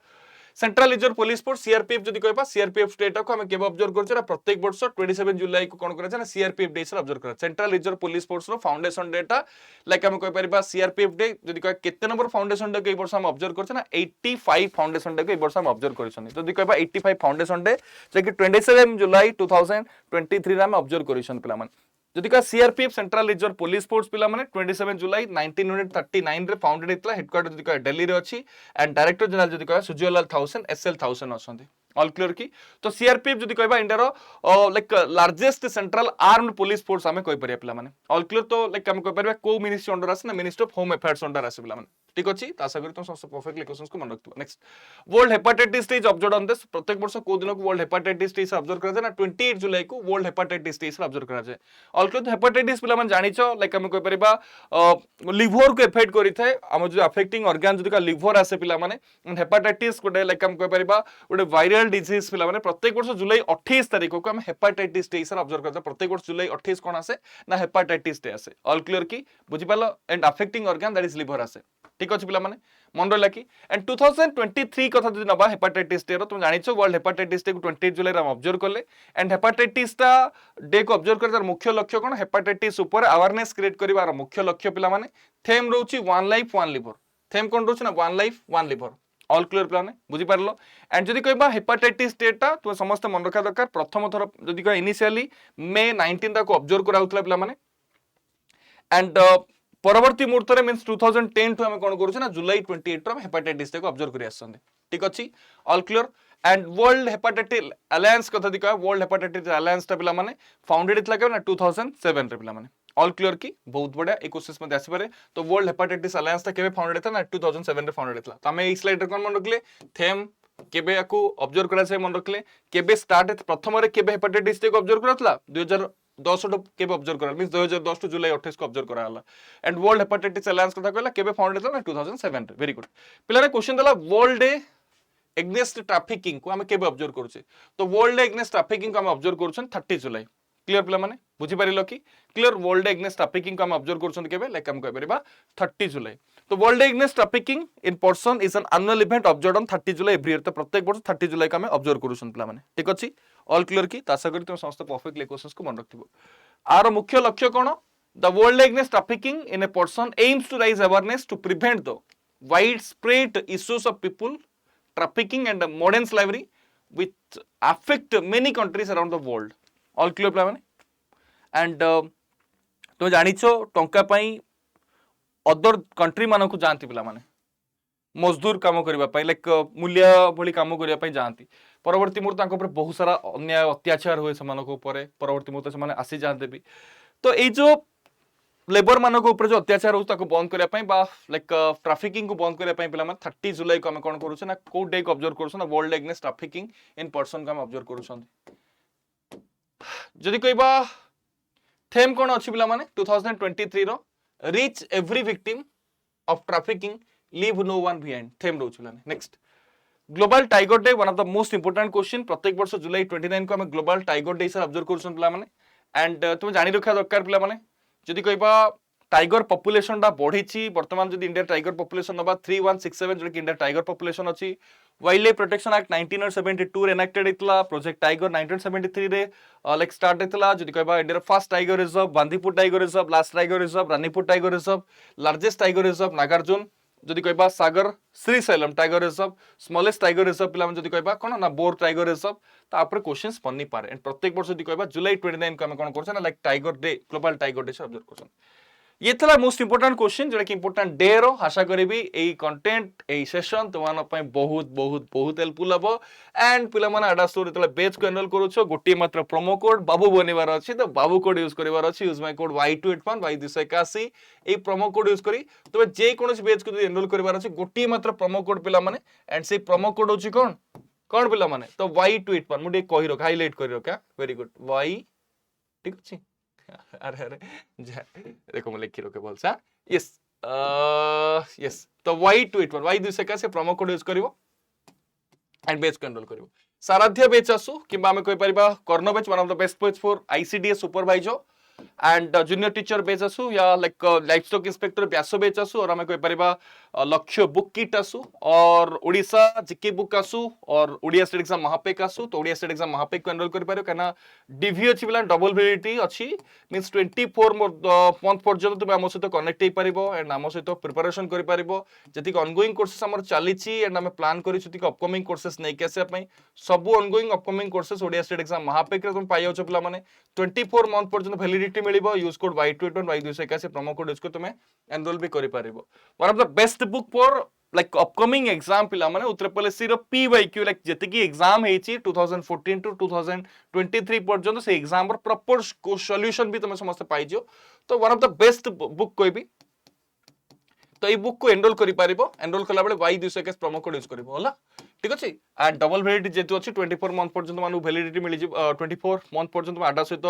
central reserve police force CRPF जदि कहबा सीआरपीएफ स्टेट को हम केबे ऑब्जर्व करछरा प्रत्येक वर्ष 27 जुलाई को कोन करछना सीआरपीएफ डे से ऑब्जर्व करछा सेंट्रल रिजर्व पुलिस फोर्स रो फाउंडेशन डेटा लाइक हम कह परिबा सीआरपीएफ डे जदि कह केते नंबर फाउंडेशन डे के वर्ष हम ऑब्जर्व करछना 85 फाउंडेशन डे के वर्ष हम ऑब्जर्व करछन जदि कहबा 85 फाउंडेशन डे जे कि 27 जुलाई 2023 रे हम ऑब्जर्व करछन पिला मन जदि का CRPF central reserve police force पिला माने 27 जुलाई 1939 रे फाउंडेड हेतला हेडक्वार्टर जदि का दिल्ली रे अछि एंड डायरेक्टर जनरल जदि का सुजयलाल 1000 एसएल 1000 अछंती ऑल क्लियर की तो सीआरपीएफ जदि कहबा इंडिया रो like largest central armed police force हमें कहि परिया पिला माने ऑल क्लियर तो लाइक हम कहि परिया को मिनिस्ट्री अंडर आसे ना ministry of home affairs under आसे पिला माने ठीक अच्छी आशा करी तुम समस्त परफेक्टली क्वेश्चंस को मन रखिबो next world hepatitis day is observed on this प्रत्येक वर्ष को दिन को वर्ल्ड हेपाटाइटिस डे ऑब्जर्व करा जाय ना 28 जुलाई को वर्ल्ड हेपाटाइटिस डे ऑब्जर्व करा जाय ऑलरेडी हेपाटाइटिस पिला मन जानिचो लाइक हम कोइ परिबा लिवर को इफेक्ट करि थाए हम जो अफेक्टिंग ऑर्गन जदि का लिवर आसे पिला माने हेपाटाइटिस कोटे लाइक हम कोइ परिबा गोटे वायरल डिजीज पिला माने प्रत्येक वर्ष जुलाई 28 तारिख को हम हेपाटाइटिस डे ऑब्जर्व करता प्रत्येक वर्ष जुलाई 28 कोन आसे ना हेपाटाइटिस डे आसे ऑल क्लियर की बुझि पालो and affecting organ that is liver आसे ठीक अछि पिला माने मन रला की एंड 2023 कथा जदि नबा हेपाटाइटिस डे रो तुम जानिछो वर्ल्ड हेपाटाइटिस डे को 28 जुलाई रे हम ऑब्जर्व करले एंड हेपाटाइटिस ता डे को ऑब्जर्व करतार मुख्य लक्ष्य कोन हेपाटाइटिस ऊपर अवेयरनेस क्रिएट करिवार मुख्य लक्ष्य पिला माने थेम रहउची one life one liver theme कोन रहउची ना one life one liver all clear पिला माने बुझि पारलो एंड जदि कहबा हेपाटाइटिस डे ता तुम समस्त मन रखा दरकार प्रथम थर जदि कह इनिशियली मे 19 ता को ऑब्जर्व कराउतला पिला माने एंड परवर्ती मुहूर्त में मीन्स 2010 हम कौन करूँ ना जुलाई 28 हम हेपाटाइटिस को ऑब्जर्व कर ठीक अच्छी all clear and world hepatitis alliance कथा दी कह वर्ल्ड हेपाटाइटिस अलायंस ता पिला माने फाउंडेड इतला के ना 2007 रे पिला माने ऑल क्लियर की बहुत बढ़िया एक क्वेश्चन में आसी पारे तो वर्ल्ड हेपाटाइटिस अलायंस ता केबे फाउंडेड था ना 2007 रे फाउंडेड इतला त हमें ई स्लाइड रे कोन मन रखले थेम केबे याकू ऑब्जर्व करा से मन रखले केबे स्टार्ट प्रथम रे केबे हेपाटाइटिस को ऑब्जर्व करतला 2010 केबे ऑब्जर्व करा मींस 2010 टू जुलाई 28 को ऑब्जर्व कराला एंड वर्ल्ड हेपाटाइटिस अलायंस कथा कहला केबे फाउंडेड था ना 2007 वेरी गुड पिलारे क्वेश्चन दला वर्ल्ड डे एग्नेस्ट ट्रैफिकिंग को हम केबे ऑब्जर्व करूचे तो वर्ल्ड डे एग्नेस्ट ट्रैफिकिंग को हम ऑब्जर्व करूछन 30 जुलाई क्लियर पिला माने बुझी पारिलो की clear world day against trafficking को हम ऑब्जर्व करूछन केबे लाइक हम कह परिबा 30 जुलाई तो world day against trafficking in person is an annual event observed on 30 July every year तो प्रत्येक वर्ष 30 जुलाई को हम ऑब्जर्व करूछन पिला माने ठीक अछि ऑल क्लियर की आशा करी तुम समस्त परफेक्टली क्वेश्चंस को मन रखिबो आर मुख्य लक्ष्य कोन the world day against trafficking in a person aims to raise awareness to prevent the wide spread issues of people trafficking and modern slavery which affect many countries around the world all clear पिला माने and तो जानिछो टंका पई other country मानन को जानती पिला माने मजदूर काम करबा पई लाइक मूल्य भली काम करबा पई जानती परवर्ती मुहूर्त तांको ऊपर बहुत सारा अन्याय अत्याचार होय समानको ऊपर परवर्ती मुहूर्त से माने आसी जानते भी तो ए जो लेबर मानक ऊपर जो अत्याचार हो ताको बंद करया पई बा लाइक ट्रैफिकिंग को बंद करया पई पिला मन 30 जुलाई को हम कोन करू छ ना को डे को ऑब्जर्व करू छ ना world against trafficking in person को हम ऑब्जर्व करू छ जदी कहबा थेम कोन अछि पिला माने 2023 रो reach every victim of trafficking leave no one behind theme रो छला next global tiger day one of the most important question प्रत्येक वर्ष जुलाई 29 को हम ग्लोबल टाइगर डे सर ऑब्जर्व करू छ पिला माने एंड तुम जानि रखा दरकार पिला माने जदि कहबा टाइगर पॉपुलेशन टा बढ़ी वर्तमान जदि इंडिया टाइगर पॉपुलेशन नबा 3167 जो कि इंडिया टाइगर पॉपुलेशन अछि वाइल्ड लाइफ प्रोटेक्शन एक्ट 1972 रे एनेक्टेड इतला प्रोजेक्ट टाइगर 1973 रे लाइक स्टार्ट इतला जदि कहबा India first tiger reserve Bandipur tiger reserve last tiger reserve Ranipur tiger reserve largest tiger reserve Nagarjuna जदि कहबा Sagar Srisailam tiger reserve smallest tiger reserve पिला जदि कहबा कोन ना बोर टाइगर रिजर्व ता ऊपर क्वेश्चंस बन्नी पारे एंड प्रत्येक वर्ष जदि कहबा जुलाई 29 को हम कोन करछ ना like tiger day global tiger day से ऑब्जर्व करछ ये थला मोस्ट इंपोर्टेंट क्वेश्चन जोटा कि इंपोर्टेंट डे रो आशा करिबी एई कंटेंट एई सेशन तुमान पय बहुत बहुत बहुत हेल्पफुल हबो एंड पिला माने आडा स्टोरी तले पेज को एनरोल करूछो गोटी मात्र प्रोमो कोड बाबू बनिवार अछि तो बाबू कोड यूज करिवार अछि use my code y281 y281 AE promo code use करी तबे जे कोनोस पेज को एनरोल करिवार अछि गोटी मात्र प्रोमो कोड पिला माने एंड से प्रोमो कोड होछि कोन कोन पिला माने तो y281 मुडे कहि रख हाइलाइट करि रख वेरी गुड y ठीक अछि अरे अरे देखो मैं लिख रखे बोल सा यस यस तो y281 y दिसे का से प्रोमो कोड यूज करिवो एंड बेच कंट्रोल करिवो साराध्य बेच आसु किबा हमें कहि परिबा कर्नो बेच one of the best page for ICDS supervisor and junior teacher बेच आसु या लाइक लाइफ स्टॉक इंस्पेक्टर व्यासो बेच आसु और हमें कहि परिबा लक्ष्य बुक किट आसु और ओडिसा जीके बुक आसु और ओडिया स्टेट एग्जाम महापेक आसु तो ओडिया स्टेट एग्जाम महापेक को एनरोल करि पारो कना डीवी अछि बिला डबल वैलिडिटी अछि मींस 24 मंथ पर्यंत तुम हम सहित कनेक्ट हे परिबो एंड हम सहित प्रिपरेशन करि परिबो जति ऑनगोइंग कोर्सेस हमर चलीछि एंड हम प्लान करि छु कि अपकमिंग कोर्सेस नै केसे पई सब ongoing upcoming courses Odia state exam महापेक रे तुम पाइ जाउ पिला माने 24 मंथ पर्यंत वैलिडिटी मिलिबो use code y281 y281 promo code use को तुम एनरोल भी करि परिबो one of the best book for like upcoming exam पिला माने उत्तर प्रदेश रो पीवाईक्यू लाइक जति की एग्जाम हेची 2014 टू 2023 पर्यंत से एग्जाम पर प्रॉपर सॉल्यूशन भी तुम समस्त पाइ जो तो one of the best book कोई भी तो ये बुक को एनरोल करि पारिबो एनरोल कला बेले Y221 प्रोमो कोड यूज करिवो होला ठीक अछि एंड डबल वैलिडिटी जेतु अछि 24 मंथ पर्यंत मानु वैलिडिटी मिलि 24 मंथ पर्यंत आडा सहित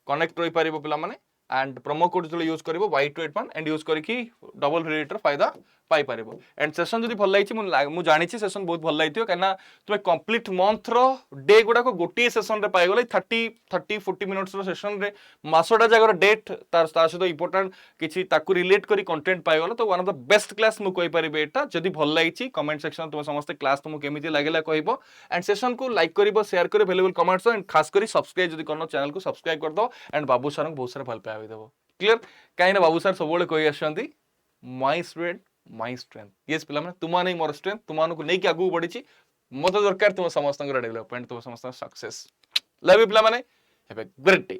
कनेक्ट रहि पारिबो पिला माने एंड प्रोमो कोड जो यूज करिवो Y281 एंड यूज करिकि डबल वैलिडिटी फायदा पाई पारिबो एंड सेशन जदी भल लागिछि मु जानिछि सेशन बहुत भल लागिथियो काना तुमे कंप्लीट मंथ रो डे गुडा को गोटी सेशन रे पाई गले 30-40 मिनिट्स रो सेशन रे मासोडा जगर डेट तार सहित इंपोर्टेंट किछि ताकु रिलेट करी कंटेंट पाई गलो तो one of the best class मु कहि परिबे एटा जदी भल लागिछि कमेंट सेक्शन तुम समस्त क्लास तुमको केमिति लागेला कहबो एंड सेशन को लाइक करिवो शेयर करिवो वैल्यूएबल कमेंट्स एंड खास करी सब्सक्राइब जदी करनो चैनल को सब्सक्राइब कर दो एंड बाबू सर को बहुत सारा भल पाई देबो क्लियर काहे ना बाबू सर सब बेले कहि आछंती my student my strength yes पिला माने तुमा नै मोर स्ट्रेंथ तुमानो को नै कि आगु बढ़िछि मते दरकार तुम समस्त डेवलपमेंट तुम समस्त सक्सेस लव यू पिला माने हैव ए ग्रेट डे